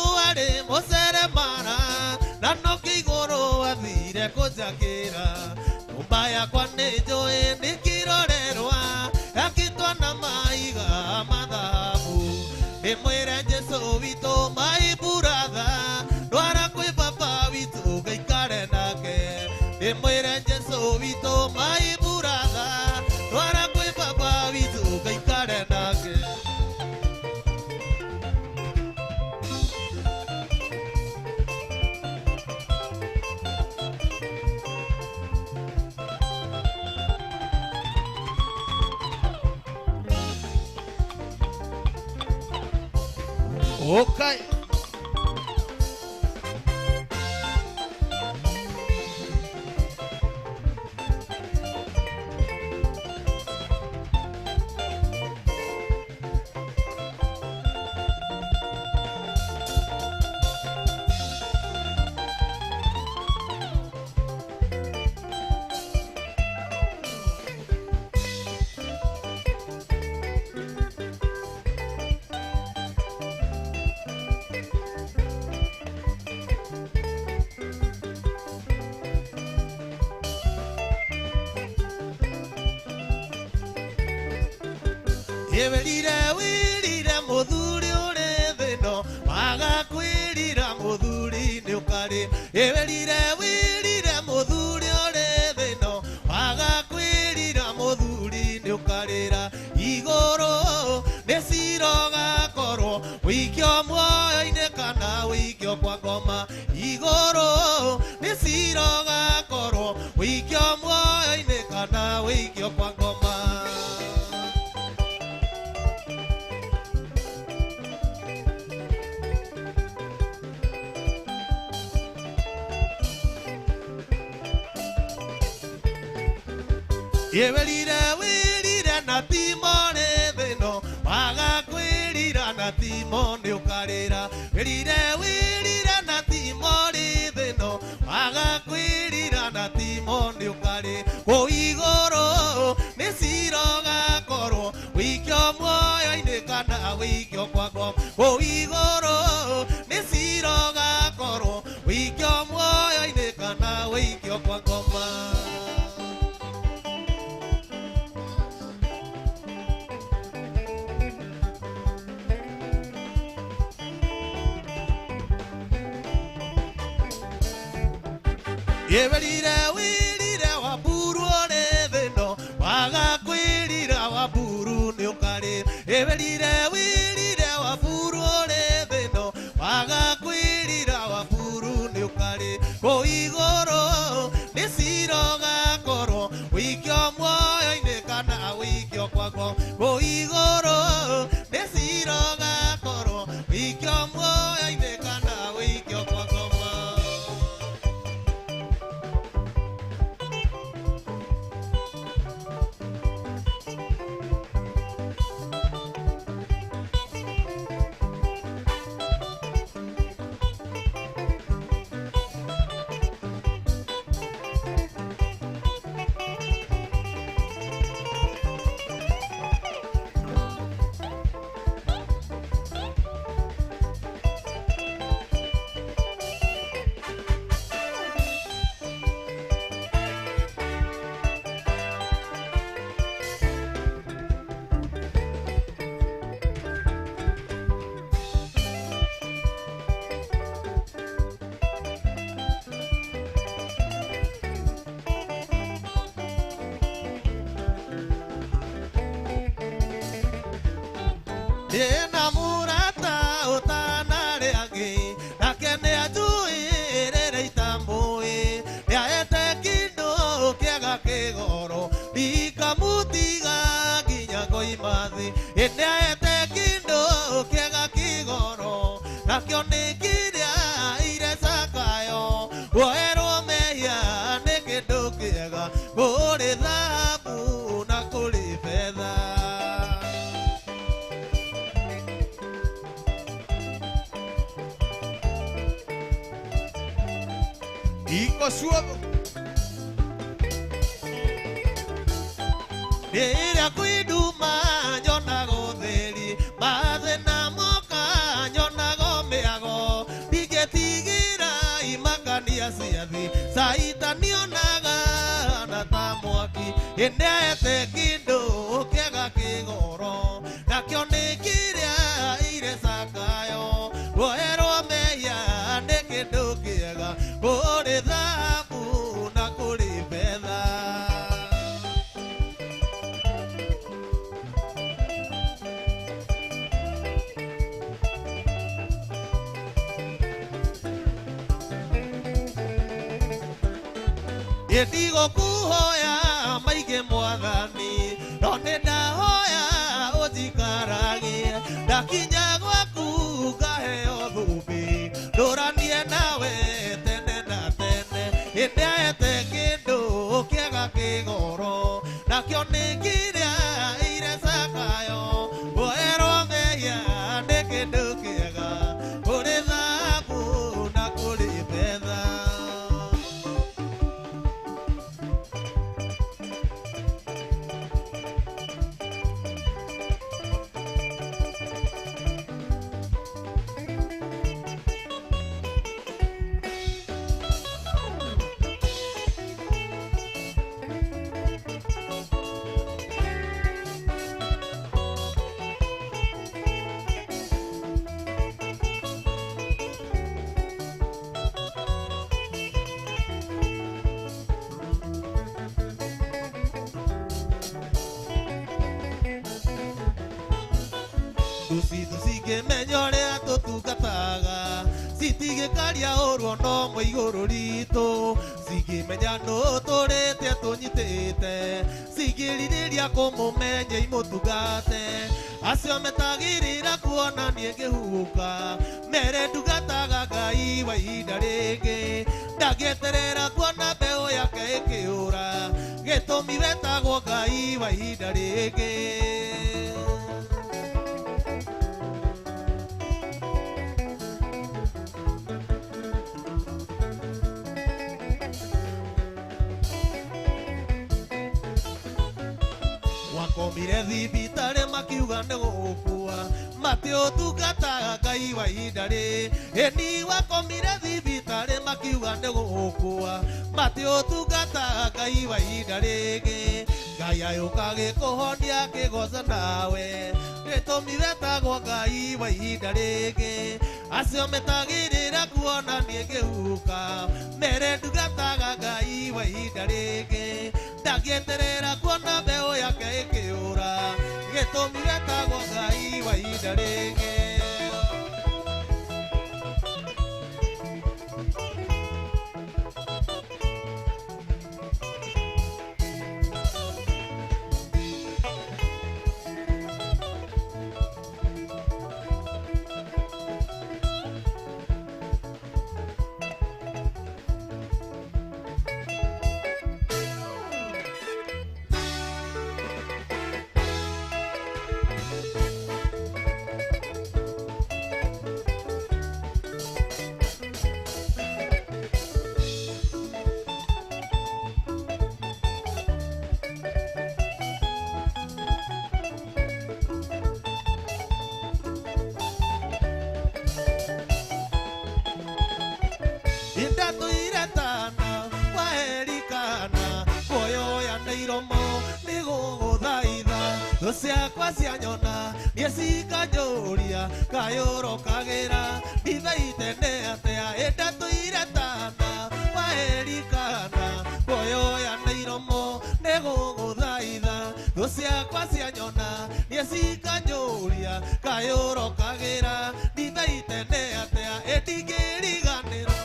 kujakira mbaya kwa nejo nikirorerwa akitwa na maiga madhabu emwere Jesu wito my brother ndwara kwi papa witu gaikare nake emwere Jesu wito my brother ndwara kwi papa witu gaikare nake. Okay. Evelira wirira muthuri uri thino waga kwirira muthuri ni ukari evelira wirira muthuri uri thino waga kwirira muthuri ni ukarira igoro nesiroga korwo wikyo mwoyo-ine kana wikyo kwa ngoma igoro nesiroga korwo wikyo mwoyo-ine kana wikyo kwa ngoma. Evelira wirira na timone thino waga kwirira na timone ukarira evelira wirira na timone thino waga kwirira na timone ukari o igoro nesiroga korwo wikyo mwoyo-ine kana wikyo kwa ngoma o igoro nesiroga korwo wikyo mwoyo-ine kana wikyo kwa ngoma. Evelira wirira waburu ore thino waga kwirira waburu ni ukari evelira wirira waburu ore thino waga kwirira waburu ni ukari o igoro nesiroga korwo wikyo mwoyo-ine kana wikyo kwa ngoma o igoro nesiroga korwo wikyo mwoyo-ine kana wikyo kwa ngoma. Ena murata utanare agi nakene ajuire itamboe yaete kindo kiaga kigoro ikamutiga ginya koimathi ene yaete kindo kiaga kigoro nakio nikiria ire sakayo oero mehia ni kindu kiaga kuri thahabu na kuri fedha. Iko suavo Nira kuiduma nyonago theri mathena moka nyonago miago digetigira imakania cia thi Saitani onaga na ta mwaki Inete kindu kiega kigoro Nakio ni kiria ire Zakayo Woerwo meya ni kindu kiega Kuri thahabu na kuri betha Ndigo kuhoya maige mwathani no ndahoya uthikaragie ndakinya gwaku ngaheo thumbi nduranie nawe tene na tene indete kindu kiega kigoro nakio ni kiria ire Zakayo woerwo meya ni kindu kiega kuri thahabu na kuri betha Dusi kimenyorea tutungataga sitigikaria urwo no muiguru ritu sigimenya no turite tunyitite sigiririria kumumenya imutungate acio metagirira kuona nie ngihuka mere ndungataga Ngai wa ihinda ringi ndagieterera kuona mbeu yake ikiura gitumi wetagwo Ngai wa ihinda ringi Wakomire thibitari makiuga ni gukua mati utungataga Ngai wa ihinda ri eni wakomire thibitari makiuga ni gukua mati utungataga Ngai wa ihinda ringi Ngai ayuka gikuhonia kigoca nawe gitumi wetagwo Ngai wa ihinda ringi acio metagirira kuona nie ngihuka mere ndungataga Ngai wa ihinda ringi ndagieterera kuona mbeu yake ikiura gitumi wetagwo Ngai wa ihinda ringi Indatuiretana waherikana koyoya neiromo niguguthaitha tho ciakwa cianyona nie cikanjũria kayũrũ kagĩra ndithaite nĩ atĩa indatuiretana waherikana koyoya neiromo niguguthaitha tho ciakwa cianyona nie cikanjũria kayũrũ kagĩra ndithaite nĩ atĩa ndingĩriganĩra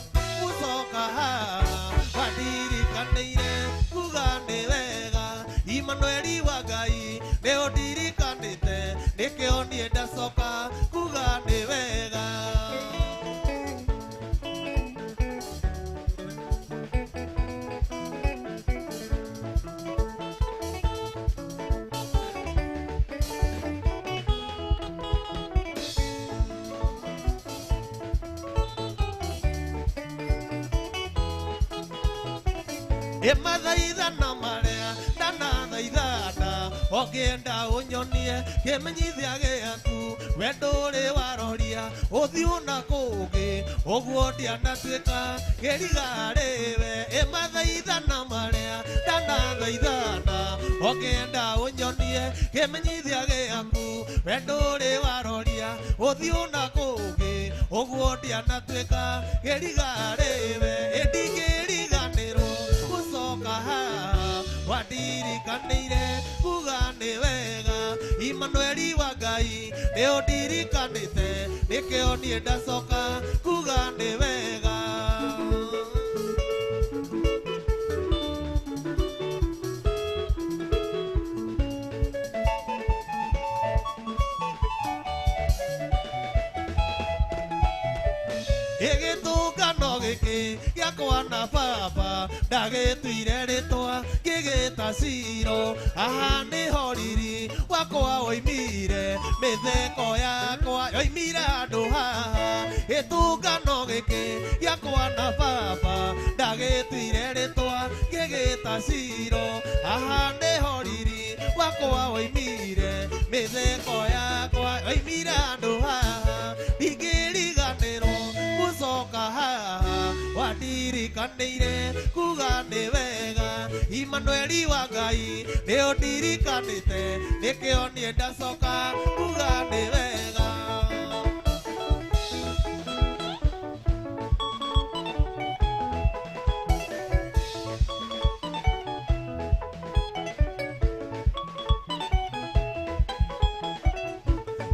Wadirikanire kugane wega Immanueli wa Ngai ne odirikanite nikio nie ndacoka kugane wega Emathaithana maria ndanathaithana Okienda unyonie kimenyithia giaku wendore waroria uthiu na kugi uguo ndianatuika gerigarewe emathaithana maria ndanathaithana ogenda unyonie kimenyithia giaku wendore waroria uthiu na kugi uguo ndianatuika gerigarewe indigiriganirwo gucoka haha wandirikanire kuga ni wega Imanueli wa Ngai ni undirikanite nikio nie ndacoka kuga ni wega Igitungano giki giakwa na baba ndagituire ritwa gigita ciro aha niho riri wakwa oimire mitheko yakwa yoimire andu haha gitungano giki giakwa na baba ndagituire ritwa gigita ciro aha niho riri wakwa oimire mitheko yakwa yoimire andu haha igiriganirwo gucoka haha wandirikanire kuga ni wega Imanueli wa Ngai ni undirikanite nikio nie ndacoka kuga ni wega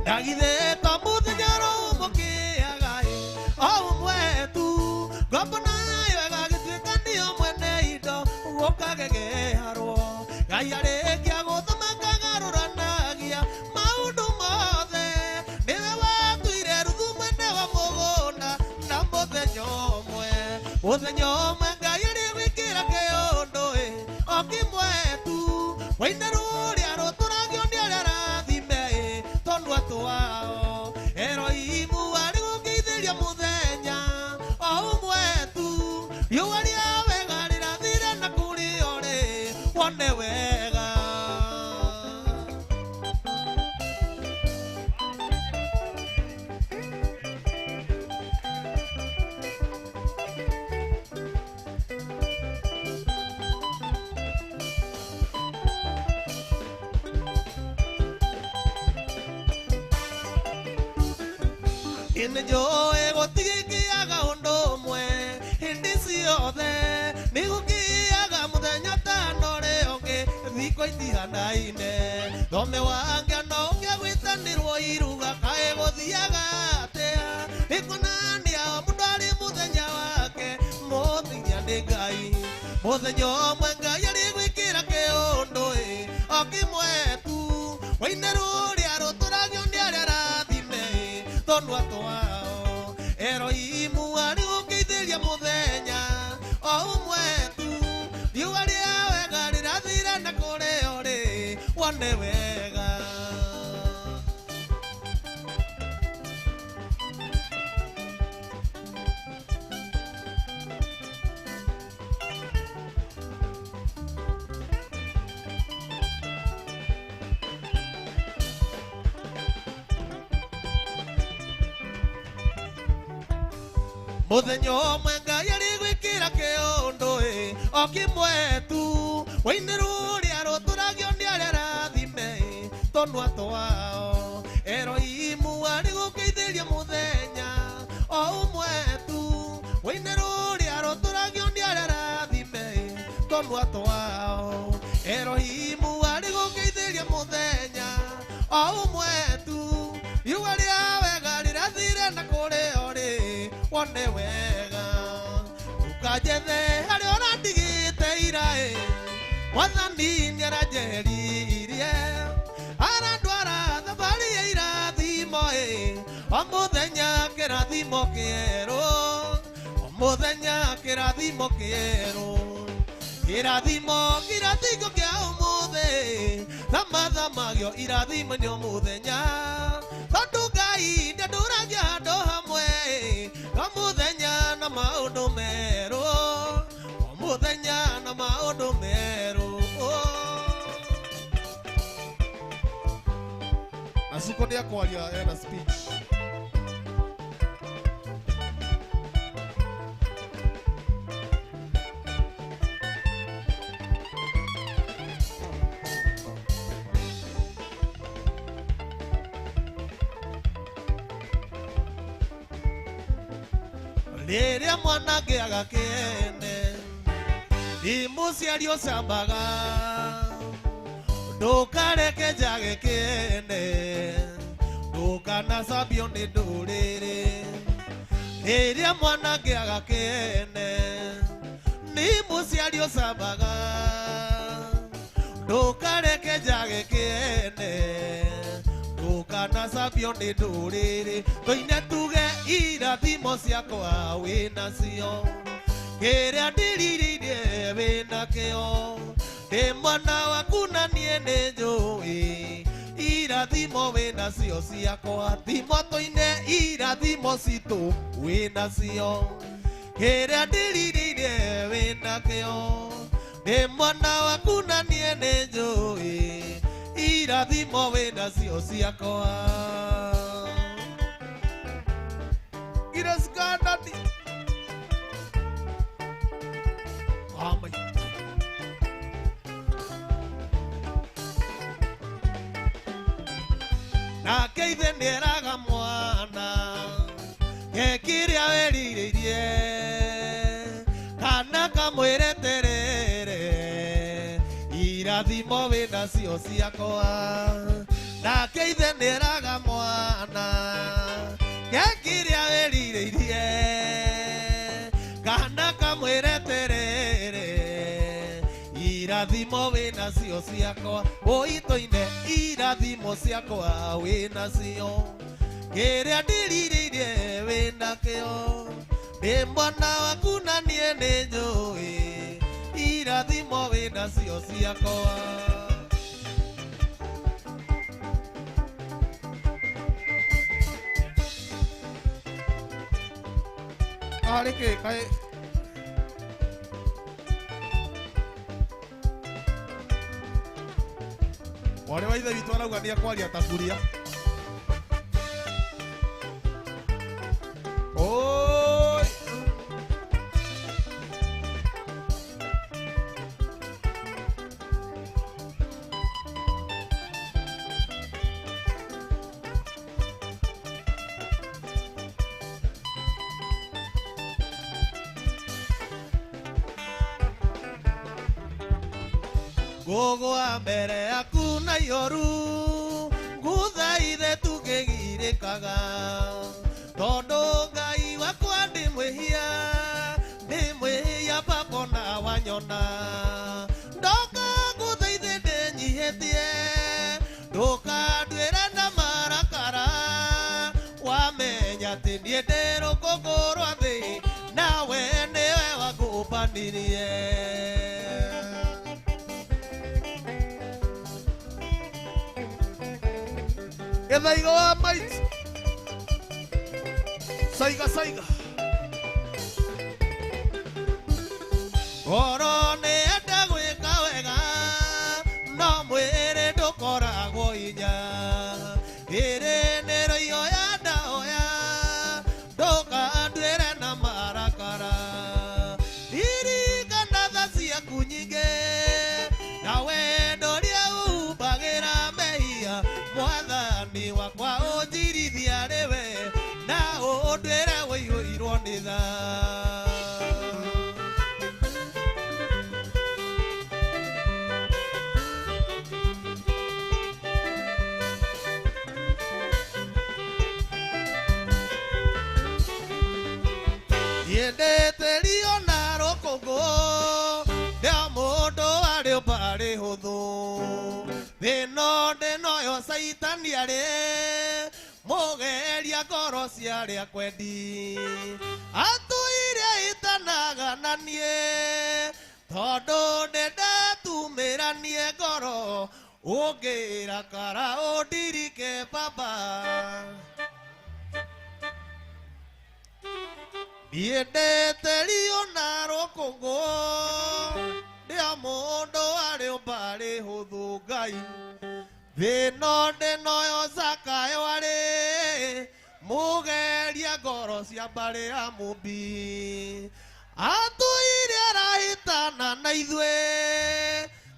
Ndagithe ta muthenya mukiaga umwe tu ngombo nayo egagituika nio mwene indo gukagegeharwo Ngai arikia guthoma kagaruranagia maundu mothe niwe watuire ruthu mwene wa mugunda na muthenya umwe Ngai arigwikira kiundu okimwe tu waina ruria ruturagio ni aria rathime tondu atu wao Erohimu arigukithiria muthenya umwe tu riua ria wega rirathire na kurio ri wone wega Injoe gotigiaga undu umwe hindi ciothe nigukiaga muthenya tano riongi thiko itihanaine thome wangia no ngegwitanirwo iruga kae guthiaga atia ikonania mundu ari muthenya wake muthinya ni Ngai muthenya umwe Ngai arigwikira kiundu okimwe tu waina ruria ruturagio ni aria rathime tondu atu wao Erohimu arigukithiria muthenya umwe tu riua ria wega rirathire na kurio ri wone wega muthenya umwe Ngai arigwikira kiundu okimwe tu waina ruria ruturagio ni aria rathime tondu atu wao Erohimu arigukithiria muthenya umwe tu waina ruria ruturagio ni aria rathime tondu atu wao Erohimu arigukithiria muthenya umwe tu riua ria wega rirathire na kurio ri wone wega ukajethe haria urandigite ira wathani niaranjeririe arandwara thabari ya irathimo omuthenya kirathimo kieru omuthenya kirathimo kieru irathimo kirathimo kia umuthi thamathamagio irathimo ni omuthenya tondu Ngai ndanduragia andu hamwe omuthenya na maundu meru omuthenya na maundu meru Gĩcuko nĩ akwaria ena speech. Rĩrĩa mwana ngĩaga kĩene nĩ mũciari ũcambaga ndũkareke njage kĩene ndũkanacambio nĩ ndũrĩrĩ. Rĩrĩa mwana ngĩaga kĩene nĩ mũciari ũcambaga ndũkareke njage kĩene ndũkanacambio nĩ ndũrĩrĩ. Tũine tuge irathimo ciakwa wĩnacio kĩrĩa ndiriririe wĩnakĩo ndĩ mwana waku na niĩ nĩ njũĩ irathimo wĩnacio ciakwa. Thimo tũine irathimo citũ wĩnacio kĩrĩa ndiriririe wĩnakĩo ndĩ mwana waku na niĩ nĩ njũĩ irathimo wĩnacio ciakwa. Iraskandati Amai nake ithe nĩeraga mwana gekĩrĩa werirĩirie kana kamwĩre terere irathimo wĩnacio ciakwa. Nake ithe nĩeraga mwana gekĩrĩa werirĩirie kana kamwĩre terere irathimo wĩnacio ciakwa. Ũitũ-ine irathimo ciakwa wĩnacio kĩrĩa ndiriririe wĩnakĩo ndĩ mwana waku na niĩ nĩ njũĩ irathimo wĩnacio ciakwa. Arĩkĩ kaĩ mwarĩ wa ithe witũ arauga nĩ akwaria ta kuria. Oi gũgwa mbere yaku na ihoru ngũthaithe tũkĩgirĩkaga tondũ Ngai wakwa ndĩmwĩhia papo na wanyona ndoka ngũthaithe ndĩnyihĩtie ndũkanduĩre na marakara wamenya atĩ niĩ ndĩ rũkũngũ rwa thĩ nawe nĩwe wangũmbanirie. Gĩthaiga wa maiti saiga saiga ngoro nĩenda gwĩka wega no mwĩrĩ ndũkoragwo hinya. Ĩrĩ nĩro ihoya ndahoya ndũkanduĩre na marakara ririkana tha ciaku nyingĩ na wendo ũrĩa umbagĩra mehia Mwathani wakwa ũnjirithia rĩwe na ũndwĩre wĩihũirwo nĩ tha. Ndiendete rio na rũkũngũ rĩa mũndũ arĩ ũmbarĩ hũthũ thĩno ndĩnoyo Saitani arĩ mũgeria ngoro ciarĩa kwendi atũire itanaga na niĩ tondũ nĩndatumĩranie ngoro ũngĩrakara ũndirike baba. Ndiendete rio na rũkũngũ rĩa mũndũ arĩ ũmbarĩ hũthũ Ngai thino ndinoyo Zakayo ari mugeria ngoro cia mbari ya mumbi atuire arahitana na ithue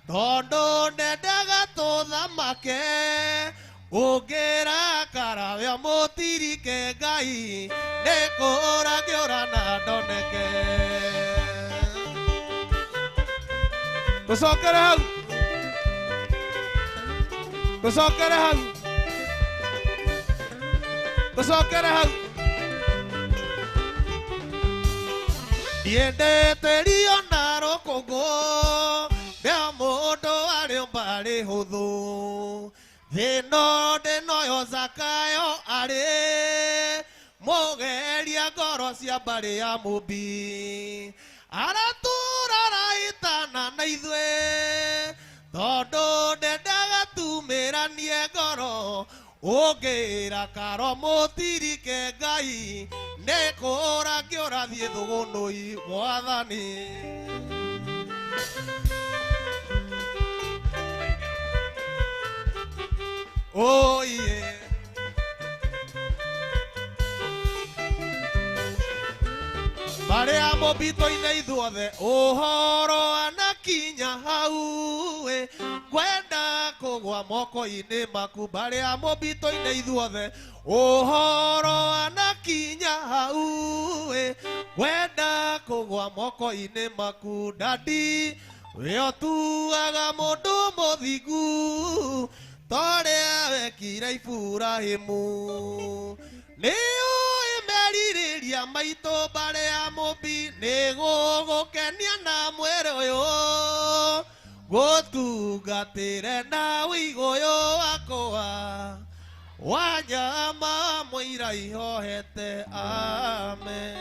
tondu ndendaga tuthamake ungira karavya mutirike Ngai nikura ngiura na ndoneke gucokere hau gucokere hau gucokere hau ndiendete rio na rukungu rĩa mũndũ arĩ mbarĩ hũthũ thĩno ndĩnoyo Zakayo arĩ mũgeria ngoro cia mbarĩ ya mũmbi aratũra arahitana na ithuĩ tondũ ndendaga tumĩranie ngoro ũngĩra karo mũtirike Ngai nĩkũra ngĩũra thiĩ thũgũnũi Mwathani oh yeah mbarĩ ya mũmbi tũine ithuothe ũhoro anakinya hau kwenda kũgwa moko-inĩ maku mbarĩ ya mũmbi tũine ithuothe ũhoro anakinya hau kwenda kũgwa moko-inĩ maku dadi wĩyo tuaga mũndũ mũthingu torĩa wekire Iburahĩmu nĩũĩ merirĩria maitũ mbarĩ ya mũmbi nĩgũgũkenia na mwĩrĩ ũyũ gũtungatĩre na wĩigũyũ wakwa wanyama mũira ihohete amen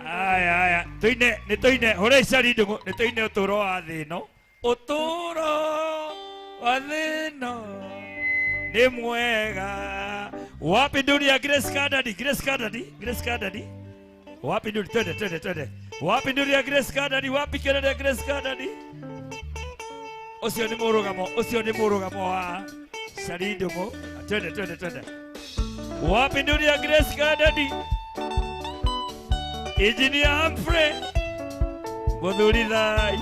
aya tuine nĩ tuine hũra icari ndũngũ nĩ tuine ũtũũro wa thĩ ĩno ũtũũro wa thĩ ĩno nĩ mwega wapinduria Grace Kadadi wapinduri twende wapinduria Grace Kadadi wapikelele Grace Kadadi ũcio nĩ mũrũgamo wa cari ndũngũ twende wapinduria Grace Kadadi Engineer Humphrey Mũthuri Thai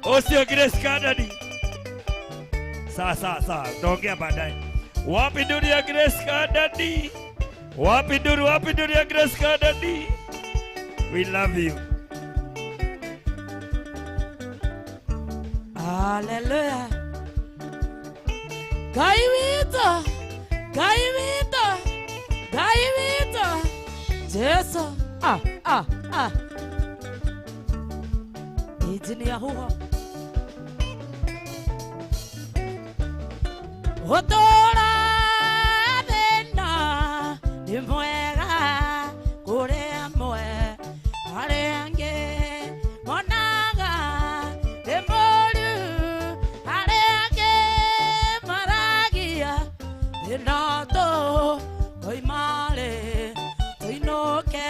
ũcio Grace Kadadi sawa tutaongea baadaye wapinduria Grace Kadadi wapinduria Grace Kadadi we love you hallelujah Ngai witũ Jesu Engineer huho ũtũũro thĩna nĩ mwega kũrĩ amwe arĩa angĩ monaga nĩ mũũru arĩa angĩ maragia thĩna tũkoimarĩ tũinũke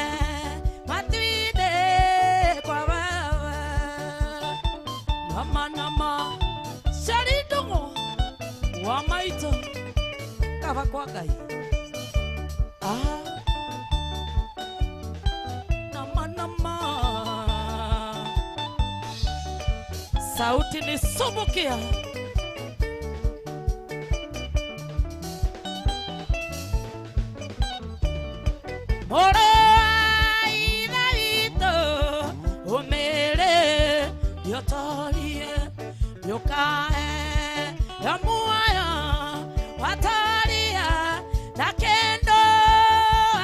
matu-inĩ kwa wewe nama cari ndũngũ wa maitũ kaba kwa Ngai nama sauti ni sumukia more ina witũ ũmĩrĩ yotorie yokae ya muoyo wataria na kendo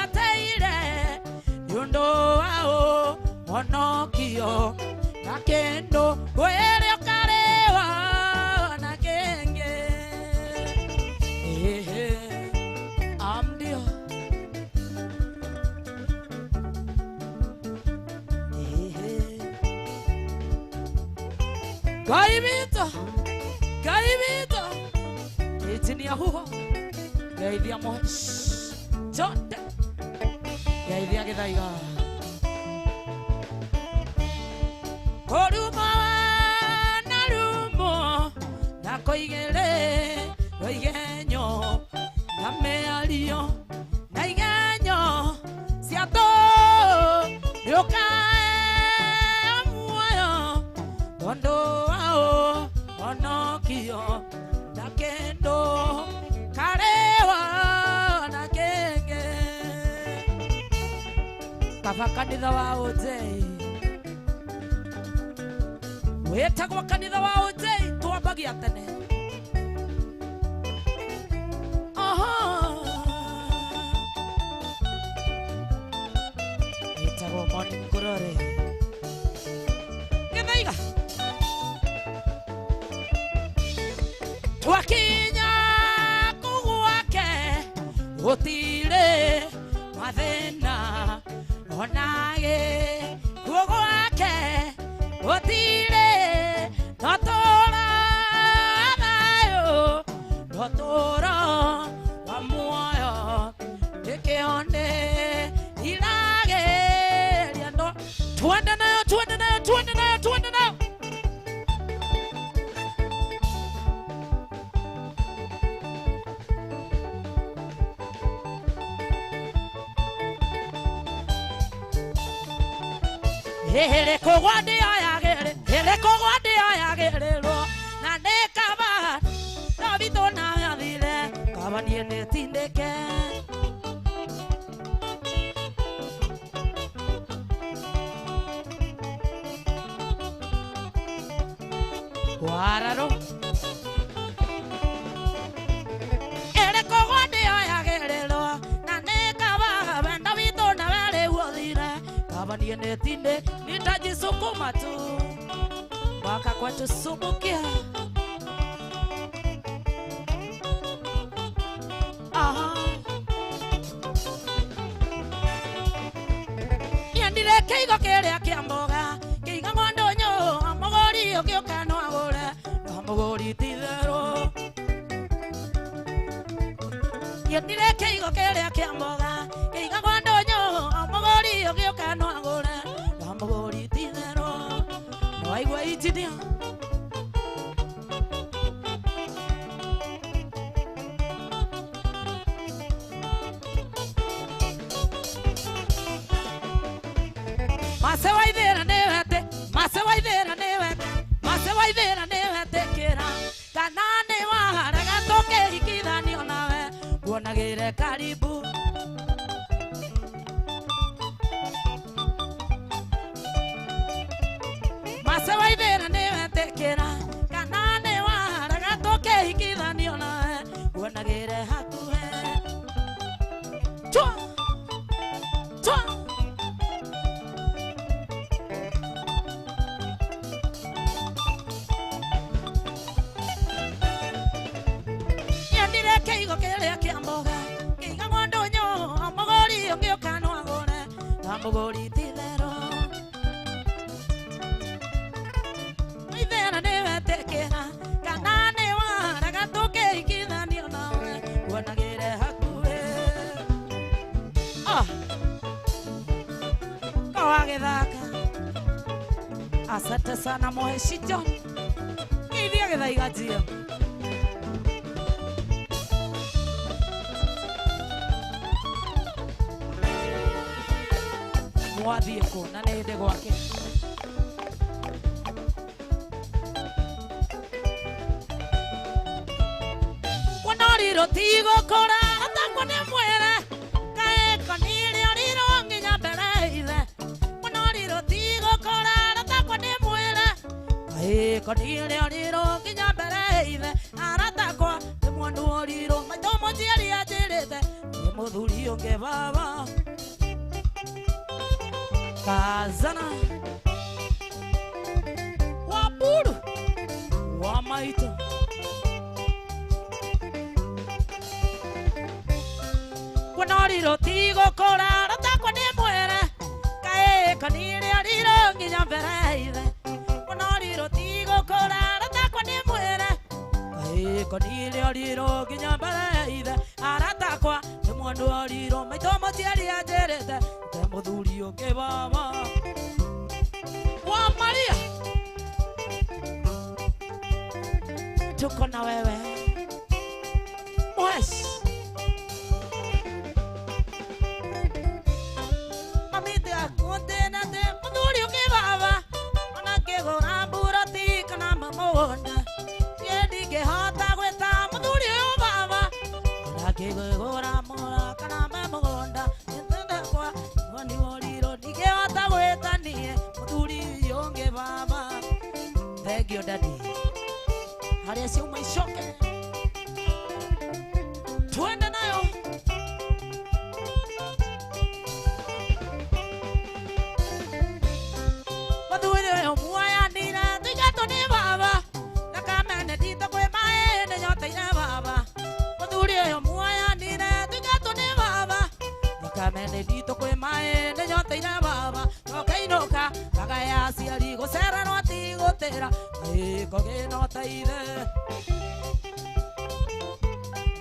ataire yundo wao monokio na kendo kwere karewa na kenge amdio Kaibito Engineer huho Geithia mo Chonde Geithia githaiga Korumo na rumo na ciako igere igenyo na meario na igenyo ciato yukae muoyo tondo wao onokio na kendo karewa na kenge kava kanitha wa Ojei wetagwo kanitha wa Ojei twambagia tene wetagwo Morning Glory Githaiga twakinya kugwake gutire mathina onage kugwake gutire notora thayo notora wa muoyo ikione irage riando twende nayo hele kogwade ayagere lo na nekaba Davito na yadile kabani ne tindeke wararo hele kogwade ayagere lo na nekaba Davito na wale uodile kabani ne tinde nitajisukuma tu waka kwetu subukia yandile keigo kerea kiamboga keiga ngondonyo amogori okioka no agore amogori tidero yandile keigo kerea kiamboga keiga ngondonyo amogori okioka no agore amogori tidero no aigua itidia masewaithera newete kira kanane waharaga toke hikithani onawe guonagire karibu masewaithera newete kira kanane waharaga toke hikithani onawe guonagire hakuhe chua keigo kerea kiamboga keiga ngondonyo amogori ogioka no agore amogori tidero ithera newetekera kanane waraga toke ikithani onawe guonagire hakuhe kawagithaka asante sana Moheshi John ithia Githaiga GM mwathiko na nende gwake kwanariro tigo kora atakwa ne mwere kae kanire ariro nginya mbere ithe kwanariro tigo kora atakwa ne mwere kae kanire ariro nginya mbere ithe aratakwa ne mwandu ariro maitomo tiari ajirite ne muthuri onge baba Kazana Waburu Wamaito Kwanariro tigo kora ratakwa ne mwere kae kanire ariro nginya mbere ithe Kwanariro tigo kora ratakwa ne mwere kae kanire ariro nginya mbere ithe aratakwa ne mwandu ariro maitomo tiari ajirite muthuri onge baba wa Maria tuko na wewe Mwesh Mamite akonte na te Muduri uke baba Manake gora burati kana mamonda Yedi ke hata gweta Muduri o baba Manake gora mora kana mamonda Yentenda kwa Wani waliro Nike hata gweta niye Muduri yonge baba Thank you daddy Hadi si umaishoke Tuende nayo Maduire yo muaya nina Tigato ni baba Nakamene dito kwe mae Nenyote ina baba Maduire yo muaya nina Tigato ni baba Nakamene dito kwe mae Nenyote ina baba Noka inoka Kagaya siari Gosera no ati gotera Koge no taide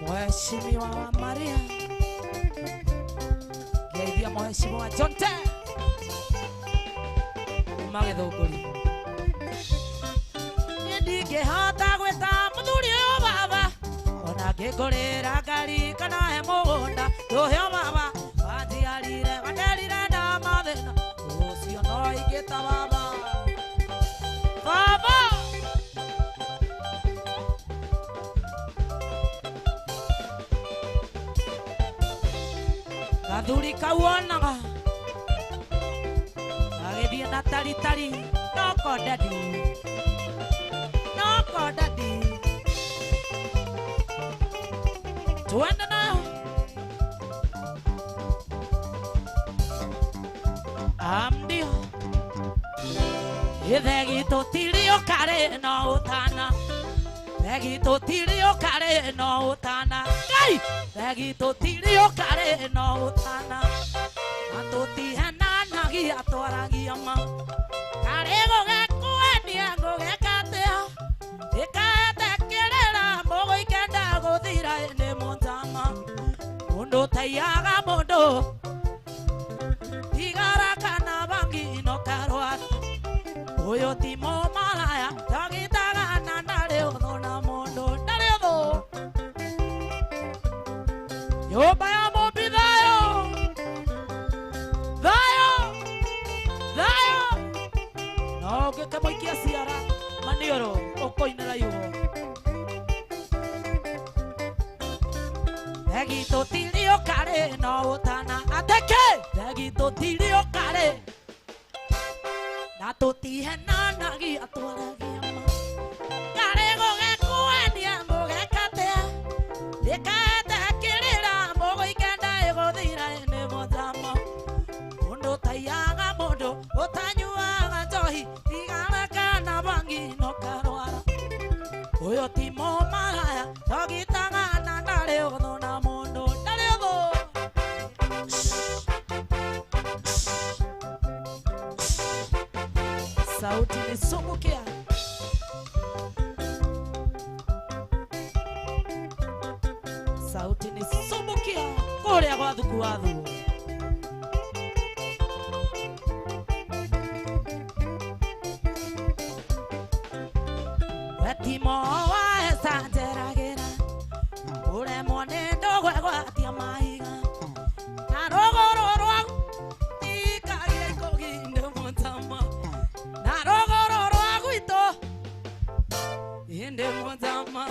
Mheshimiwa wa Maria Geithia Mheshimiwa Jonte Magethukuri Ndige hata gweta Muthuri uyu baba Ona ngĩngũrĩra ngari kana he mũgũnda Rũhĩa baba Wanjiarire wanderire nda mathĩna Ũcio no ingĩta baba Baba Gathuri kauonaga Agĩthiĩ na taritari Noko daddy Tuende nayo Amdio Ithegi tũtirio karĩ no ũtana Thegi tũtirio karĩ no ũtana Ngai Thegi tũtirio karĩ no ũtana Na tũtihenanagia twaragia ma Karĩ gũgĩkwendia gũgĩkatia Ĩkaetekĩrĩra mũgũ ikenda gũthira nĩ mũtama Mũndũ taiyaga mũndũ Igara kana bangi no karwara Uyo timo malaya Tagitaga na ndarĩ ũthũ na mũndũ ndarĩ ũthũ Nyũmba ya mũmbi thayũ Thayũ No ũngĩkĩmũikia ciara Maniũrũ ũkũinĩra igũrũ Thegi tũtirio karĩ no ũtana Ateke Thegi tũtirio karĩ Na tũtihenanagia twaragia ma Karĩ gũgĩkwendia gũgĩkatia Ĩkaetekĩrĩra mũgũ ikenda ĩgũthira nĩ mũthama Mũndũ taiyaga mũndũ ũtanyuaga njohi Igana kana bangi no karwara Ũyũ timo malaya Togitaga na ndarĩ ũthũ na mũndũ ndarĩ ũthũ Sauti ni sumukia Sauti ni sumukia Kũrĩa gwa thuku wa thuo Wetimo wa esanjeragĩra Ũremwo nĩ ndũgwe gwatia mahiga Na rũgũrũ rwaku Tikagire ikũginde mũtama Na rũgũrũ rwa gwitũ Inde mũtama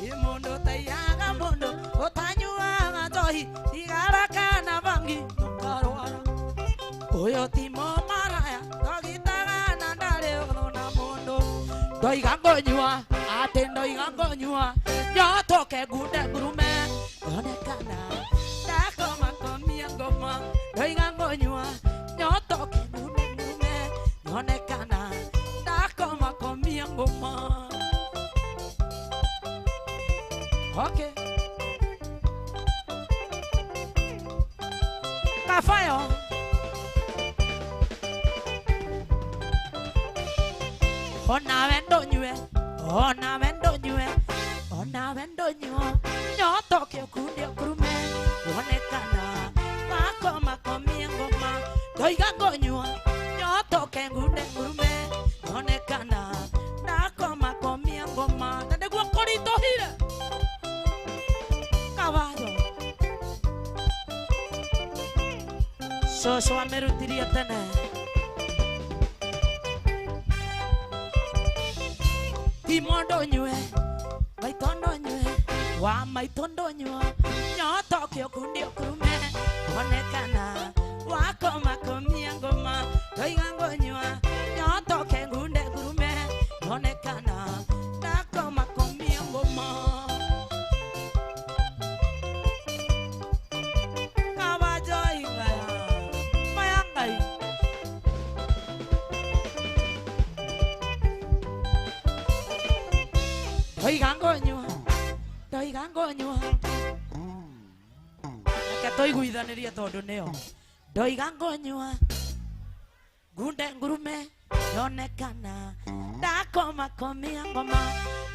Ĩ mũndũ taiyaga mũndũ Ũtanyuaga njohi Igara kana bangi Ũkarwara Ũyũ timo maraya Togitaga na ndarĩ ũthũ na mũndũ Ndoiga ngonyua Atĩ ndoiga ngonyua Nyotoke ngunde ngurume Onekana Ndakoma komia ngoma Ndoiga ngonyua Nyotoke ngunde ngurume Onekana Ndakoma komia ngoma Okay Kafayo Ona wendo nyue Ona wendo nyue Ona wendo nyue Nyotoke kunde kurume Onekana Makoma komia ngoma Ndoiga ngonyua Nyotoke ngunde ngurume Onekana Ndakoma komia ngoma Nande guoko Shosho amerutiria tene. Timondo nyue, maitondo nyue, wa maitondo nyue, nyoto kio kundi okume, onekana, wako makomia ngoma, toigango nyue, nyoto kengunde gurume, onekana, nako makomia ngoma. Doi gango nyua Ake toi guithaniria tondu nio Doi gango nyua Gunde ngurume yonekana Dako makomia ngoma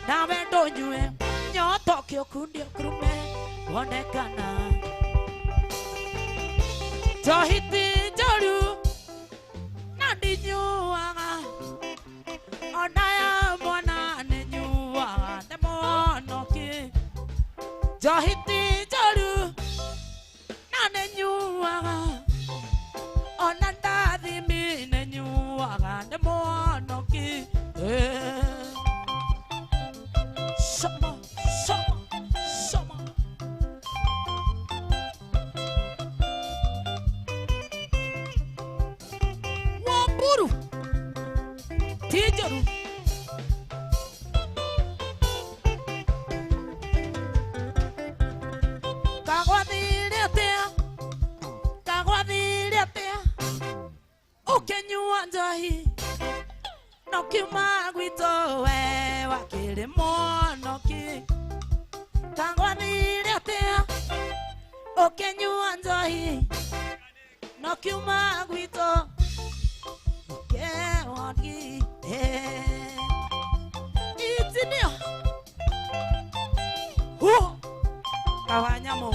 Nawe ndonyue Nyoto kio kundi okurume Yonekana Johiti joru Nandi nyuaga Onaya mwana ne nyuaga Nemo Johiti joru Nane nyuaga Onanda dhimi ne nyuaga Nemo ki Sama, sama, sama Wamburu Tijoru Ukenyua njohi no kiuma gwito we wakiri monoki kangwathire atia ukenyua njohi no kiuma gwito kewagi itinio kawanyamo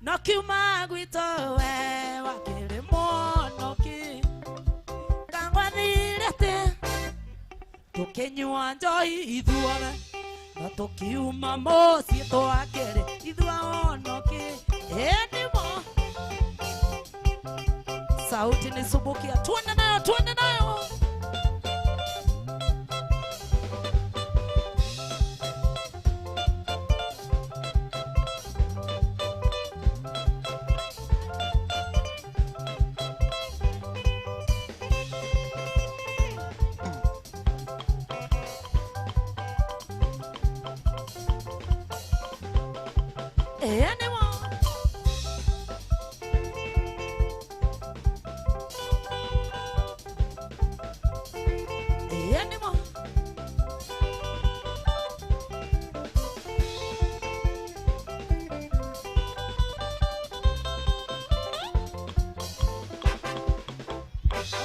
no kiuma gwito we wakiri monoki kangwathire te tukinyua njohi ithuothe na tukiuma mucii twakiri ithua onoki endimo sauti ni subukia tuende nayo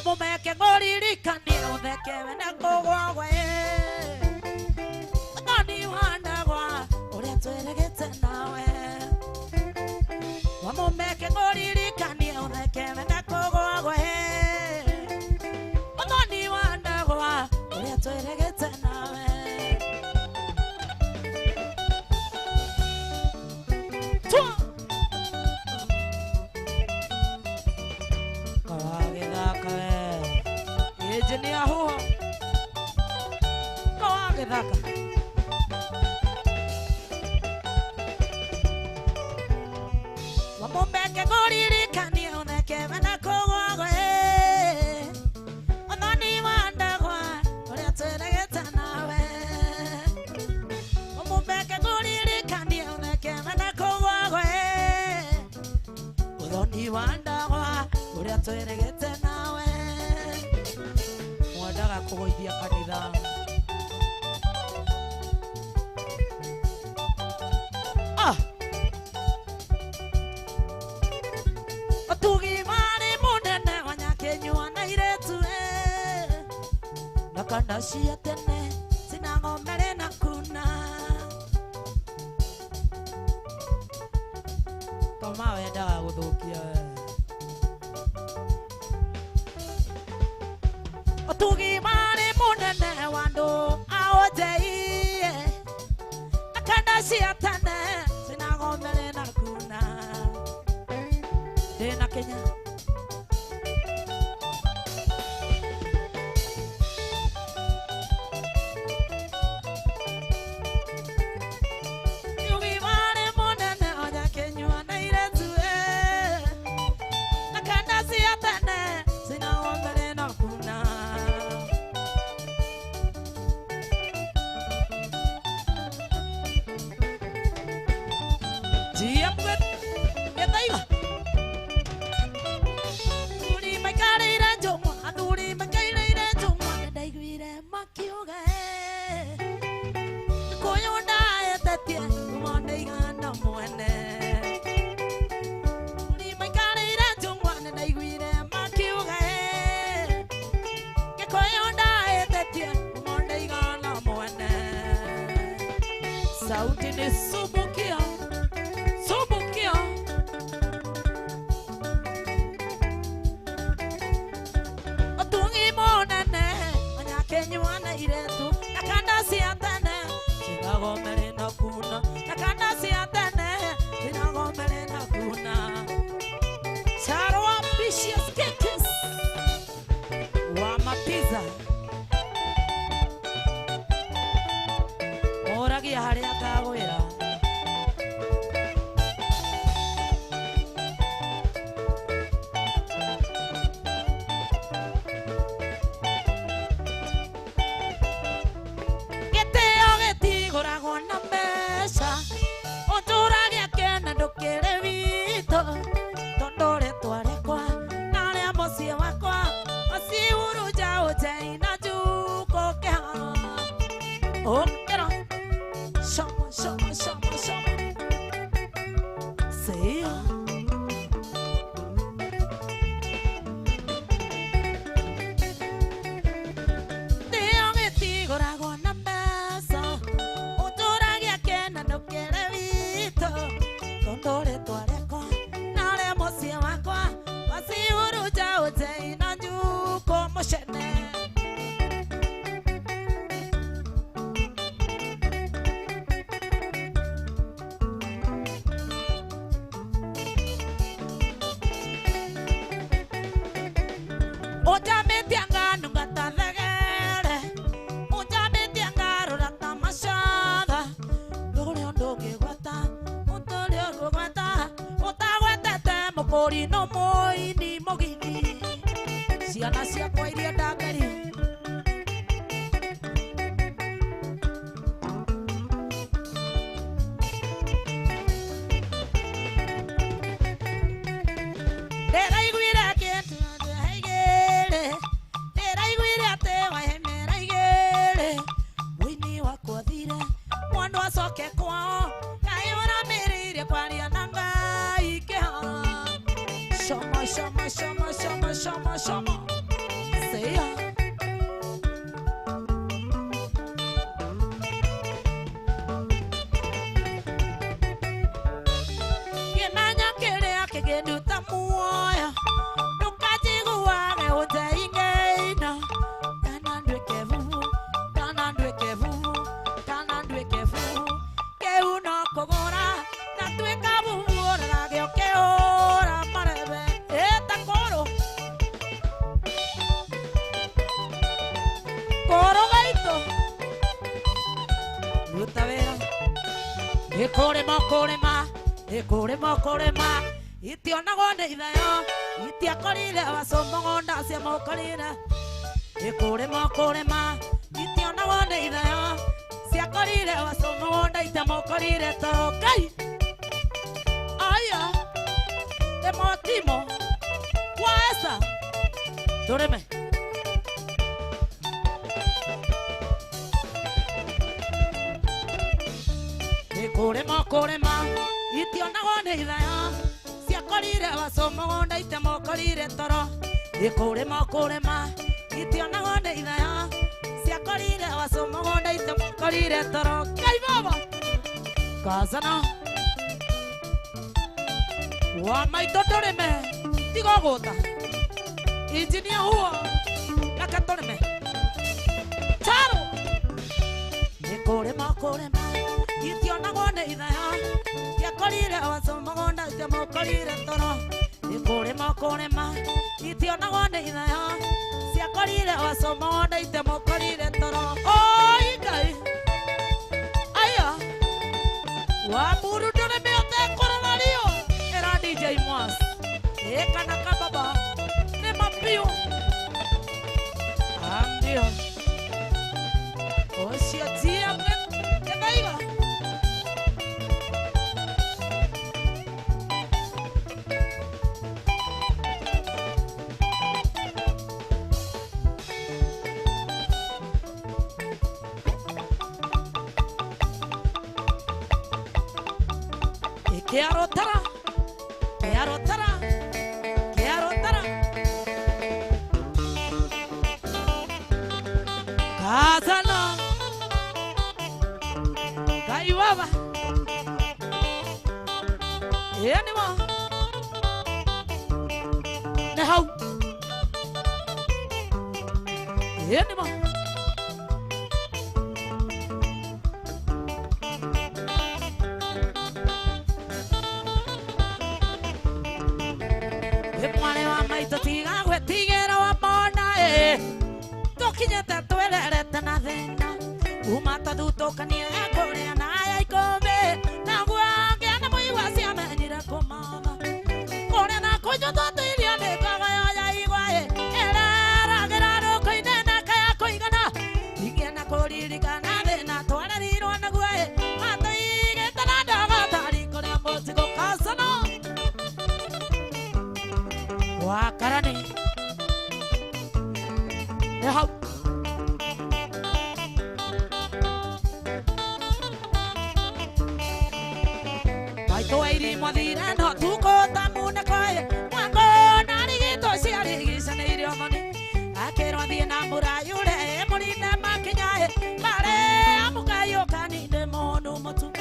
Mumeke ngoririkanie uthekewe na kugwagwe Noni wandagwa uria tweregete nawe Mumeke ngoririkanie uthekewe na kugwagwe Noni wandagwa uria tweregete nawe Jeni aho Kawage dhaka Wamumbeke ngoririkanie uthekewe na kugwagwe Ononi wandagwa uria tweregete nawe Wamumbeke ngoririkanie uthekewe na kugwagwe Ononi wandagwa uria tweregete nawe Mwandaga kugoithia kanitha Otugi mari munene wanyakenyua na iretu Nakanda cia tene sinangomere na kuna kama wendaga guthukia otugi mari munene wandu aojei akanda siatane sinagomere na kuna dena Kenya sauti ni subukia subukia otungi monene onyakenywana iretu nakanda siatene sinagomere na kuna nakanda siatene sinagomere na kuna Charo ambitious kickers wa mapiza oragia haria kagwira geteo getiguragwo na mbeca uturagia kena ndukire wito tondore twarekwa naria mucie wakwa asiuruja ujei na juko keha okero shama shama shama shama say deo getiguragwo na mbeca uturagia kena ndukire wito tondore twarekwa naria mucie wakwa asiuruja ujei na juko mucene no moi ni mogini ciana ciakwa iria ndangari nderaiguire kindu ndaigire nderaiguire ati wahemera igire wini wakwa thire mwandu acoke kwao ngai uramiriire kwaria na ngai kihara shama shama shama shama shama shama say kimanya kiria kiginduta muoya ndukajiguage uteingeina kana ndwike vuvu kana ndwike vuvu kana ndwike vuvu keu no kugura na twika vuvu oragio keura marebe eta koro koro gaito utavera ekorema itionagwo nĩ ithayo itiakorire wacomogo ndacia mokorire ekorema itionagwo nĩ ithayo ciakorire wacomogo ndaita mokorire toro Ngai aya emotimo kwasa doreme ekorema itionagwo nĩ ithayo ciakorire wacomogo ndaita mokorire toro ekorema itionagwo nĩ ithayo ciakorire wacomogo ndaita mokorire toro Ngai baba kazana wa maito doreme tigo gota engineer huo akatoreme taro nikore ma itiona gone idaya ya kolire wasoma gonda ya mokolire toro nikore ma itiona gone idaya ya kolire wasoma gonda ya mokolire toro oi gai aya wa buru doreme ote korolario era DJ Mwas ekana kababa ne mapio ambio osia tia ke baiga Quiero tara Kazana Kaiwaba Anima Nehau Anima Mwane wa maito tiga gwetigera wa mona Tokinyete twererete na thina Umata dutokania kuria na ya ikombe Na guangia na muigwa ciamenyire kumama Kuria na kunyo twatirio ni ngaga ya igwae Ereragira ruko-ine na kaya kuigana Igie na kuririkana thina twarerirwo na guae Matuigite na ndogo tari kuria mũcigo kasano Wakarani Nehau Maito airi mwathire no tukota mune koe Mwango narigito ciarigicane irio moni Akirwo thie na murayure murinde makinyae Mare amukayo kaninde monu mutu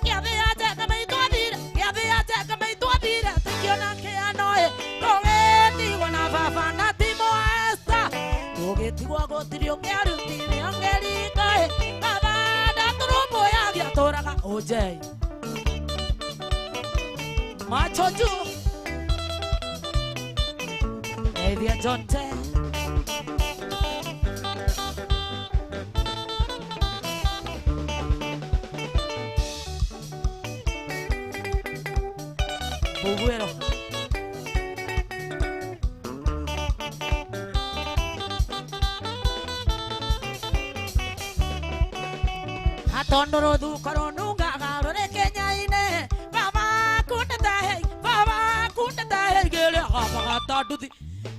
Giathi ateka maitwathire Giathi ateka maitwathire Tikiona kianoe Togetigwo na baba na timo esta Togetigwo gotirio ngiarutire ongerikae Baba ndaturumbo yagia turaga ojei Macho juu Evia Jonte Buguero Atondoro du koronunga garore Kenya-ine Baba kundeta hegere apagata duthi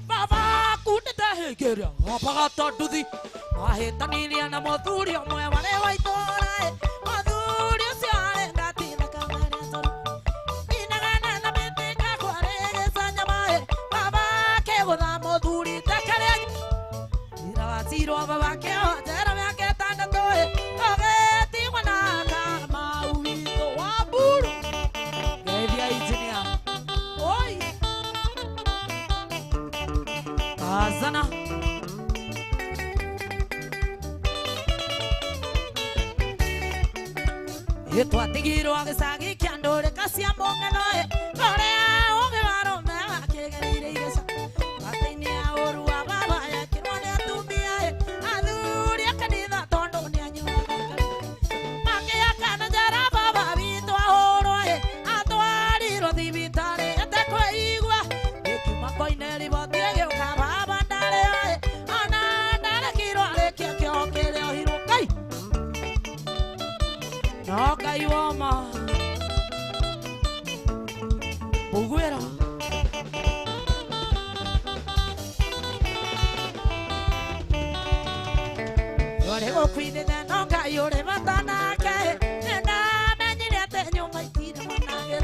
Baba kundeta hegere apagata duthi Mahitanilia na muthuri omwe wale waitora Muthuri ucio arenga tina kamere toro Inagana na beteka kwaregesa nyamae Baba kegutha muthuri tekere Ira wasirwo baba keo jera yake tandatoe Ogetigwo na kama uwito wa buru Gevia engineer Oi Kazana Etwatigirwo agicagi kia ndũrĩka cia mũng'enoe Kũrĩa ũngĩ warũme akĩgereire igeca Gatainĩ ya ũru wa baba ekĩrwo nĩ atumia Athuri a kanitha tondũ nĩanyuaga Makĩakana njera baba witũ ahũrwo Atwarirwo thibitarĩ etekwĩigua Gĩkiuma koine riboti ĩgĩũka baba ndarĩ Ona ndarekirwo arĩkia kĩoho kĩrĩa ohirwo Ngai No Ngai woma Buguero Yore gũkuithĩte no Ngai ũrĩ bata nake Nĩndamenyire atĩ nyũmba itirĩ mwanangĩra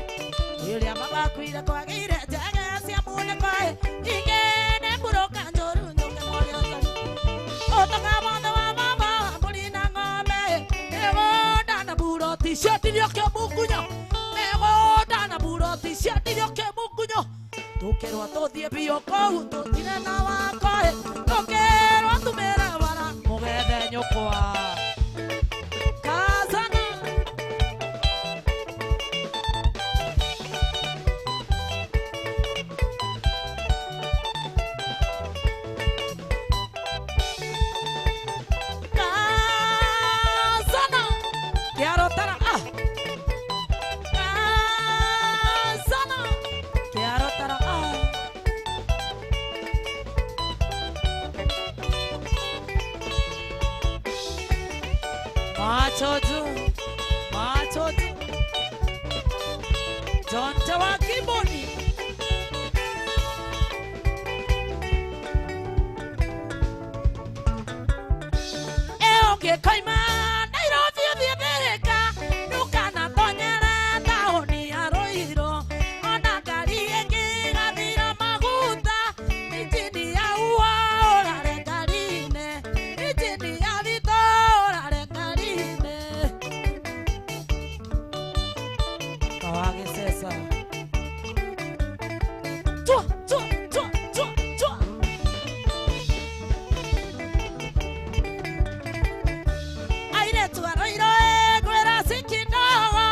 Rĩrĩa mabakuire kwagĩire njege cia munĩko Ingĩ nĩ mbũrũka njũru nyũke mwarĩ ũtari Ũtoka mothe wa baba mbũri na ng'ombe Nĩgũnda na buroti ciatirio kĩa mũngunya Nĩgũnda na buroti ciatirio kĩa Tukerwa tuthie bio kou tutire na wakoe tukerwa tumera bara mugethe nyukwa kazana kazana kiaro tara kazana kiaro tara Machotu Jonta wa kiboni Eoge kaima Nairobi uthibirika Nukana tonyere taoni ya Roiro Ona ngari ĩngĩ gathira maguta Injini ya ua ũrare ngari-inĩ Injini ya thito ũrare ngari-inĩ Kawage sesa Tua Aire tu Roiro gwera sikindogo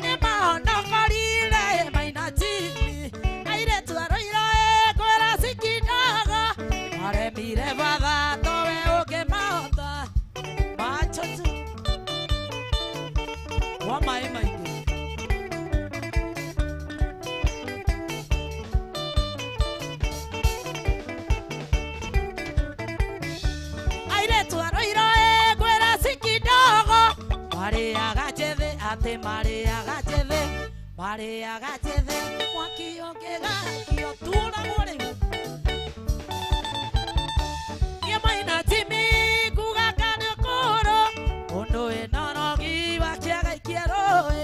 Ni mahonokorire maina jini Aire tu Roiro gwera sikindogo Aremire batha towe ũngĩmahota Machotu Wa maĩ maingĩ Aire tu Roiro gwera sikindogo Marĩaga njĩthĩ atĩ marĩaga njĩthĩ Marĩaga njĩthĩ mwaki ũngĩgakio turagwo rĩu Niĩ maina timi ngugaga nĩ ũkũrũ Ũndũ wĩna ũrogi wa kĩaga ikĩrũĩ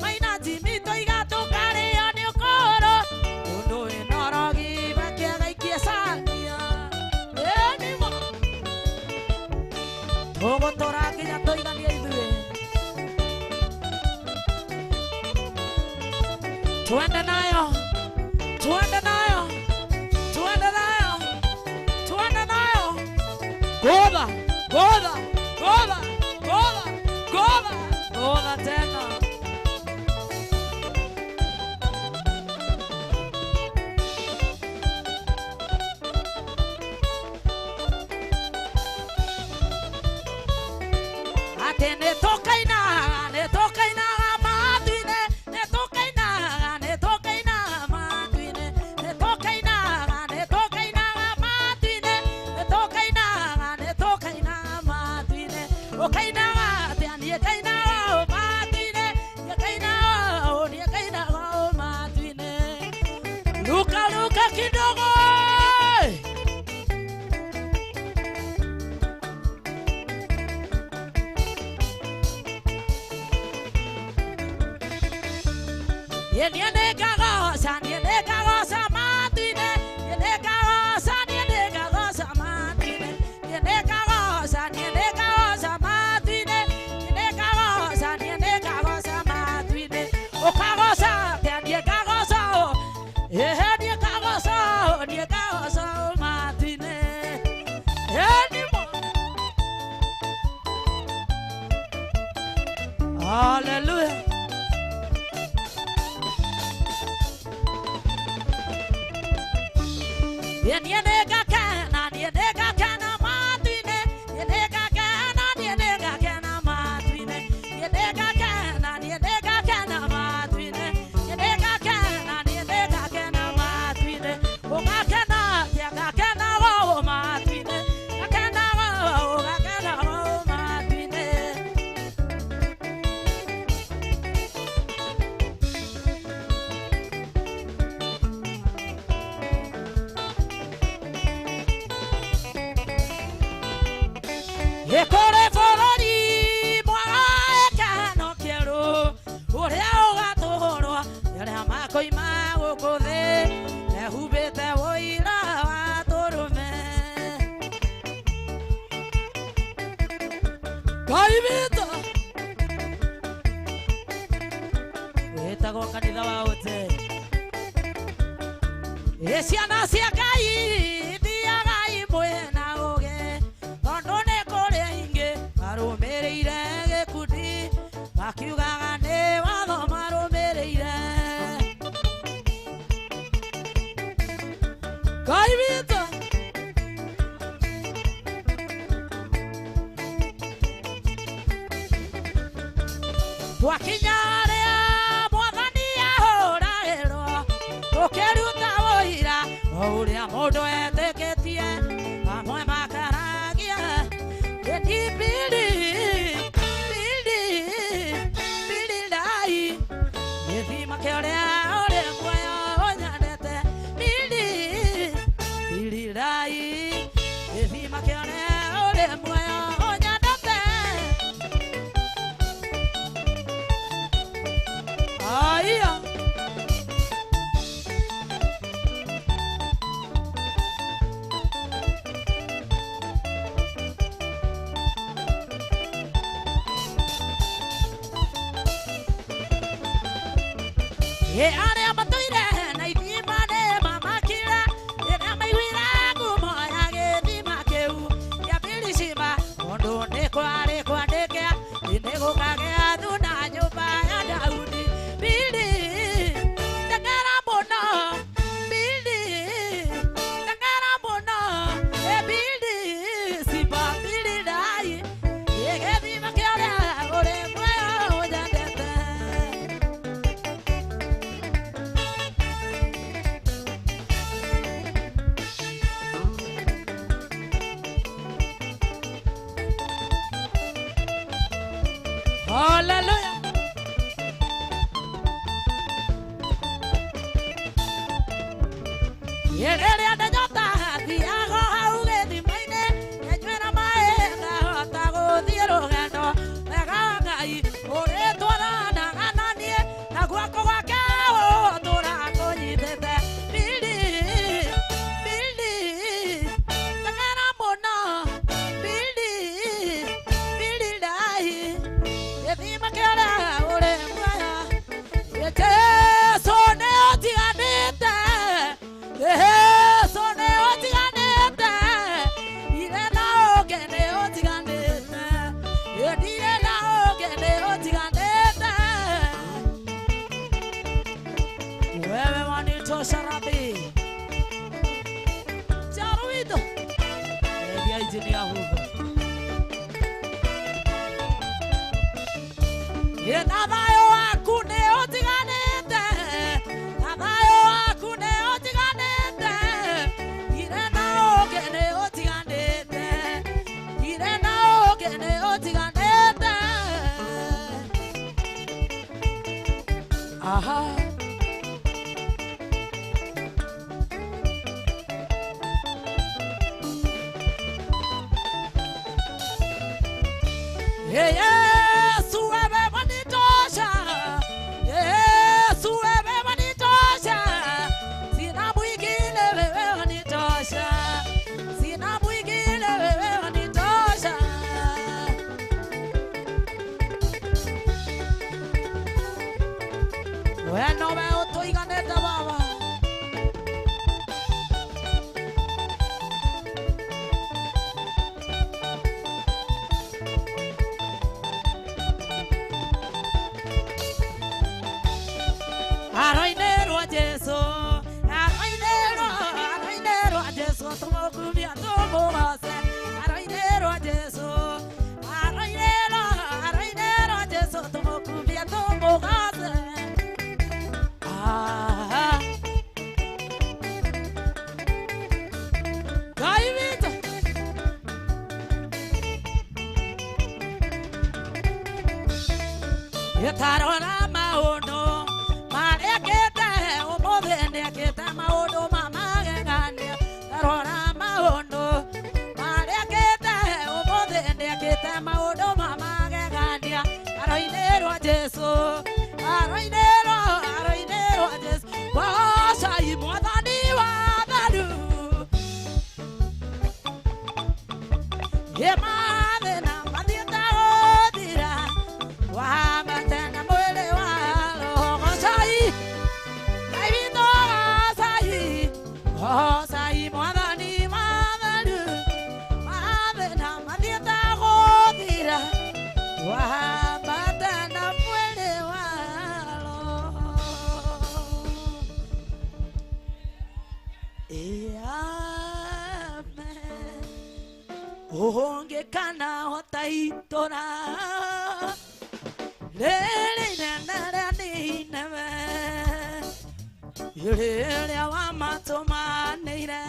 Maina timi tũiga tũkarĩo nĩ ũkũrũ Ũndũ wĩna ũrogi wa kĩaga ikĩcania Ĩnimo Tũgũtũra nginya tũiganie ithuĩ Tuende nayo Tuende nayo Tuende nayo Tuende nayo Goda Goda Goda Goda Goda Goda tena Ate netokaina matuine netokaina matuine netokaina matuine netokaina matuine okaina ate kaina matuine kaina matuine luka kidogo Niende kagosa matuine Niende kagosa matuine Niende kagosa matuine Niende kagosa matuine O kagosa niende kagosa nie kagosa matuine Enimo Hallelujah Niende kana matuine Niende kana matuine Niende kana matuine Niende kana matuine Ugakena matuine Gakena matuine Ekore forori mwaekano kero Uria ugatũhũrwo Yaria makoima gũkũ thĩ Ehubĩte ũira wa tũrũme Ngai witũ Wĩtagwo kanitha wa ũte ciana cia Ngai thiaga imwe na ũũgĩ tondũ nĩ kũrĩ aingĩ marũmĩrĩire gĩkundi makiugaga nĩ watho marũmĩrĩire. Ngai witũ twakinya harĩa Mwathani ahũragĩrwo tũkĩruta ũira o ũrĩa mũndũ etĩkĩtie amwe makaragia ĩni bili ndai gĩthima kĩrĩa ũrĩ muoyo ũnyendete bili ndai gĩthima kĩrĩa ũrĩ muoyo ũnyendete. Aya arĩa matũire na ithima nĩ mamakire rĩrĩa maiguire ngumo ya gĩthima kĩu gĩa Birishiba mũndũ nĩ kwarĩ kwandĩke nĩ gũkagĩa thuna nyũmba ya Daudi. Bili teng'era mũno Birishiba Bili ndai gĩthima kĩrĩa ũrĩ muoyo ũnyendete. Hallelujah. Rĩrĩa ndanyota thiaga hau gĩthima-inĩ nyanywĩra maĩ ngahota gũthiĩ rũgendo wega Ngai ũrĩtwaranaga na niĩ na guoko gwake ũtũũraga kũnyitĩte. Bili teng'era mũno Bili ndai gĩthima kĩrĩa ũrĩ muoyo. Jesũ nĩ ũtiganĩte Jesũ nĩ ũtiganĩte ire na ũngĩ nĩ ũtiganĩte ndirĩ na ũngĩ nĩ ũtiganĩte. Wewe wanitosha Rabi Charuido Egia ijini ya hugo na thayo waku nĩ ũtiganĩte na thayo waku nĩ ũtiganĩte ire na ũngĩ nĩ ũtiganĩte ire na ũngĩ nĩ ũtiganĩte. Aha Yesu wewe wanitosha Yesu wewe wanitosha sina mwingine wewe wanitosha sina mwingine wewe wanitosha. Wewe nowe ũtũiganĩte Baba. Arainero Jesu tumokubia tumose arainero Jesu tumokubia tumose. Kaivita yetarona maono marekete umuthi ndekete maundu mamagegania tarora maundu marekete umuthi ndekete maundu mamagegania arainero Jesu Jesu wacai Mwathani wa tharu mathĩna mathiĩte gũthira wamate na mwĩrĩ wa roho Ngai witũ Ngai Amen. Onge kana hotaitora lele na ni neve yele wa matomanire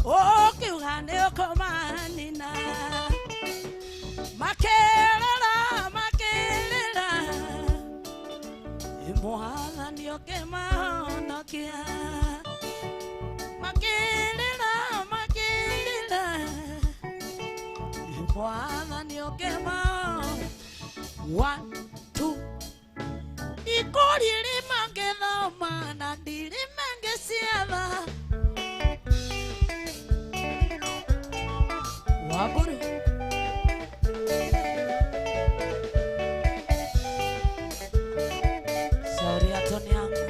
o kiugane okomanina makerera imohana niokemahonokia makerera imohana niokema 1 2 ikorire mangethoma na ndire mangesiava waburu sorry atoni yangu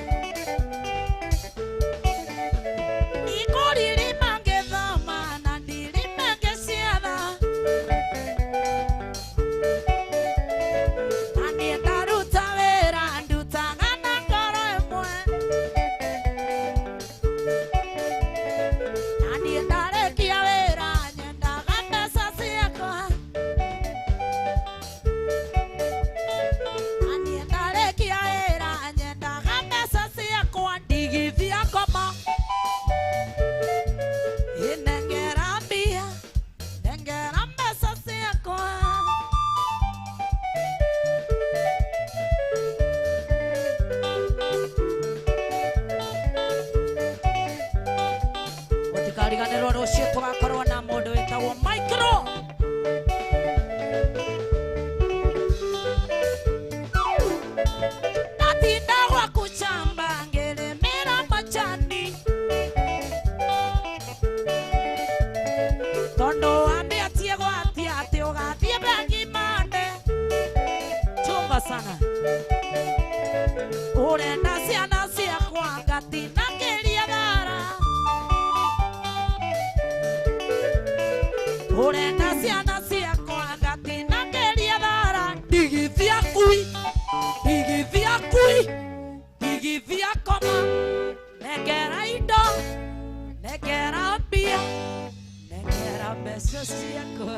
ikorire mangethoma na ndire mangesiava ani taruta vera ndutaga na ngoro imwe ani ndarekia wera nyendaga mbeca ciakwa ani ndarekia wera nyendaga mbeca ciakwa ndigithia ngoma inengera mbia nengera mbeca ciakwa Gũtikariganĩrwo rũciũ tũgakorwo na mũndũ wĩtagwo Micro. Natinda gwaku shamba ngĩrĩmĩra majani tondũ wambĩtie gwatia atĩ ũgathiĩ bengi Monday. Chunga sana ũrenda ciana ciakwa ngatinagĩria thara urenda ciana ciakwa ngatinagĩria thara ndigithia koma nengera indo nengera mbia nengera mbeca ciakwa.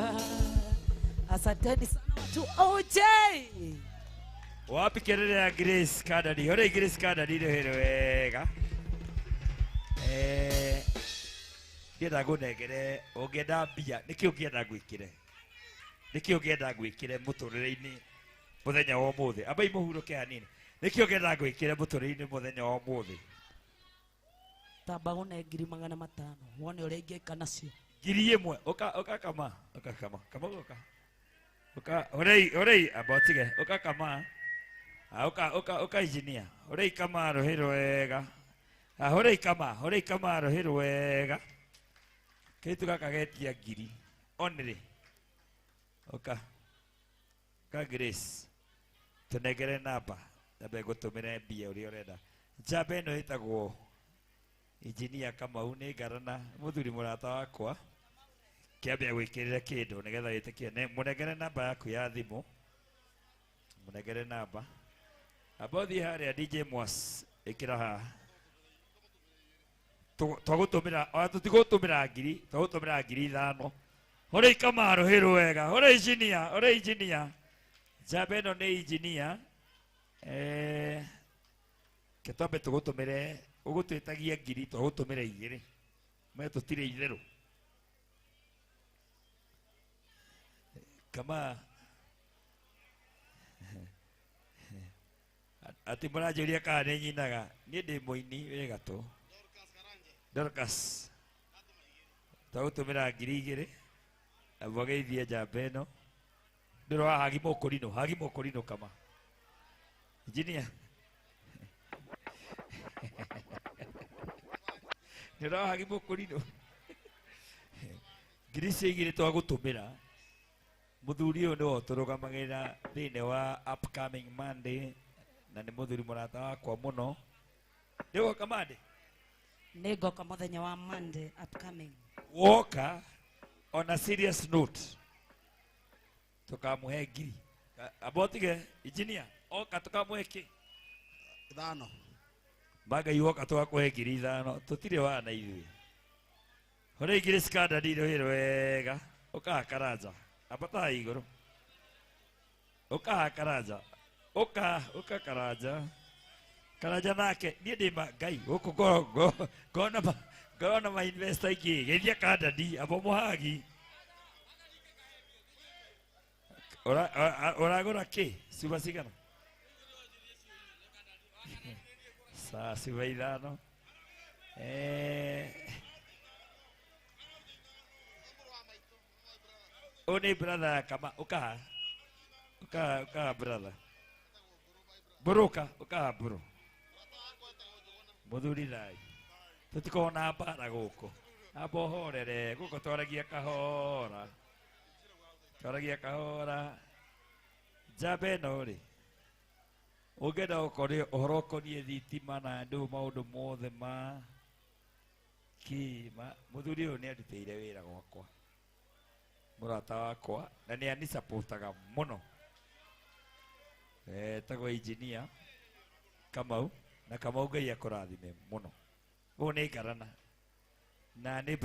Asanteni sana watu OJ. Wapi kelele ya Grace Kadadi? Hore Grace Kadadi ndio wega. Kienda gunegere ogenda mbia niki ukienda gwikire muturire-ini muthenya wa umuthi abai muhuruke hanini niki ukienda gwikire muturire-ini muthenya wa umuthi tamba gune 500 wone uri ingika nacio 1,000 oka kama orei abotige oka kama oka engineer orei kama rohiro wega orei kama rohiro wega Kaitu kakagetia ngiri onire oka ka Grace tunegere namba ndabe gutumire mbia uri urenda njamba ino itagwo engineer Kamau ni garana muthuri murata wakwa kiambia gwikirira kindu nigetha witikie munegere namba yaku ya thimu munegere namba abothi haria DJ Mwas ikira ha twagutumira tutigotumira ngiri twagutumira ngiri 5 hore Kamaro hero wega hore engineer njamba ino ni engineer ketombe tugutumire ugutwitagia ngiri twagutumira 2 me tutire itheru kama ati murajuria kana ni nyinaga ni ndi muini wega tu Dorcas twagutumira ngiri 2 abogeithie njamba ino ndiro hagi mokorino kama engineer ndiro hagi mokorino ngiri 2 twagutumira muthuri uyu niwe turugamagirira thiini wa upcoming Monday na ni muthuri murata wakwa muno niwe kamande nigoka muthenya wa Monday upcoming woka on a serious note tukamuhe ngiri abotige engineer oka tukamuhe ki 5 Maga iwoka twakwe ngiri 5 tutire wana ithuĩ hore igire standard iro wega uka Karanja apata iguru uka Karanja uka Karanja nake nie ndi Ngai guku ngona ma investor iki gethia kandadi abo muhagi oragora ki suba sigana sa suba 5 Oni brother kama uka brother buruka uka buru muthuri rai tutikona mbara guku abohorere guku twaragia kahora jabe nori ugenda ukori uhoro konie thitima na ndu maundu mothe ma kima muthuri uyu ni andutire wira gwakwa murata wakwa na ni ani supportaga muno tago engineer Kamau na Kamau Ngai akurathime muno uyu ni ngarana na ni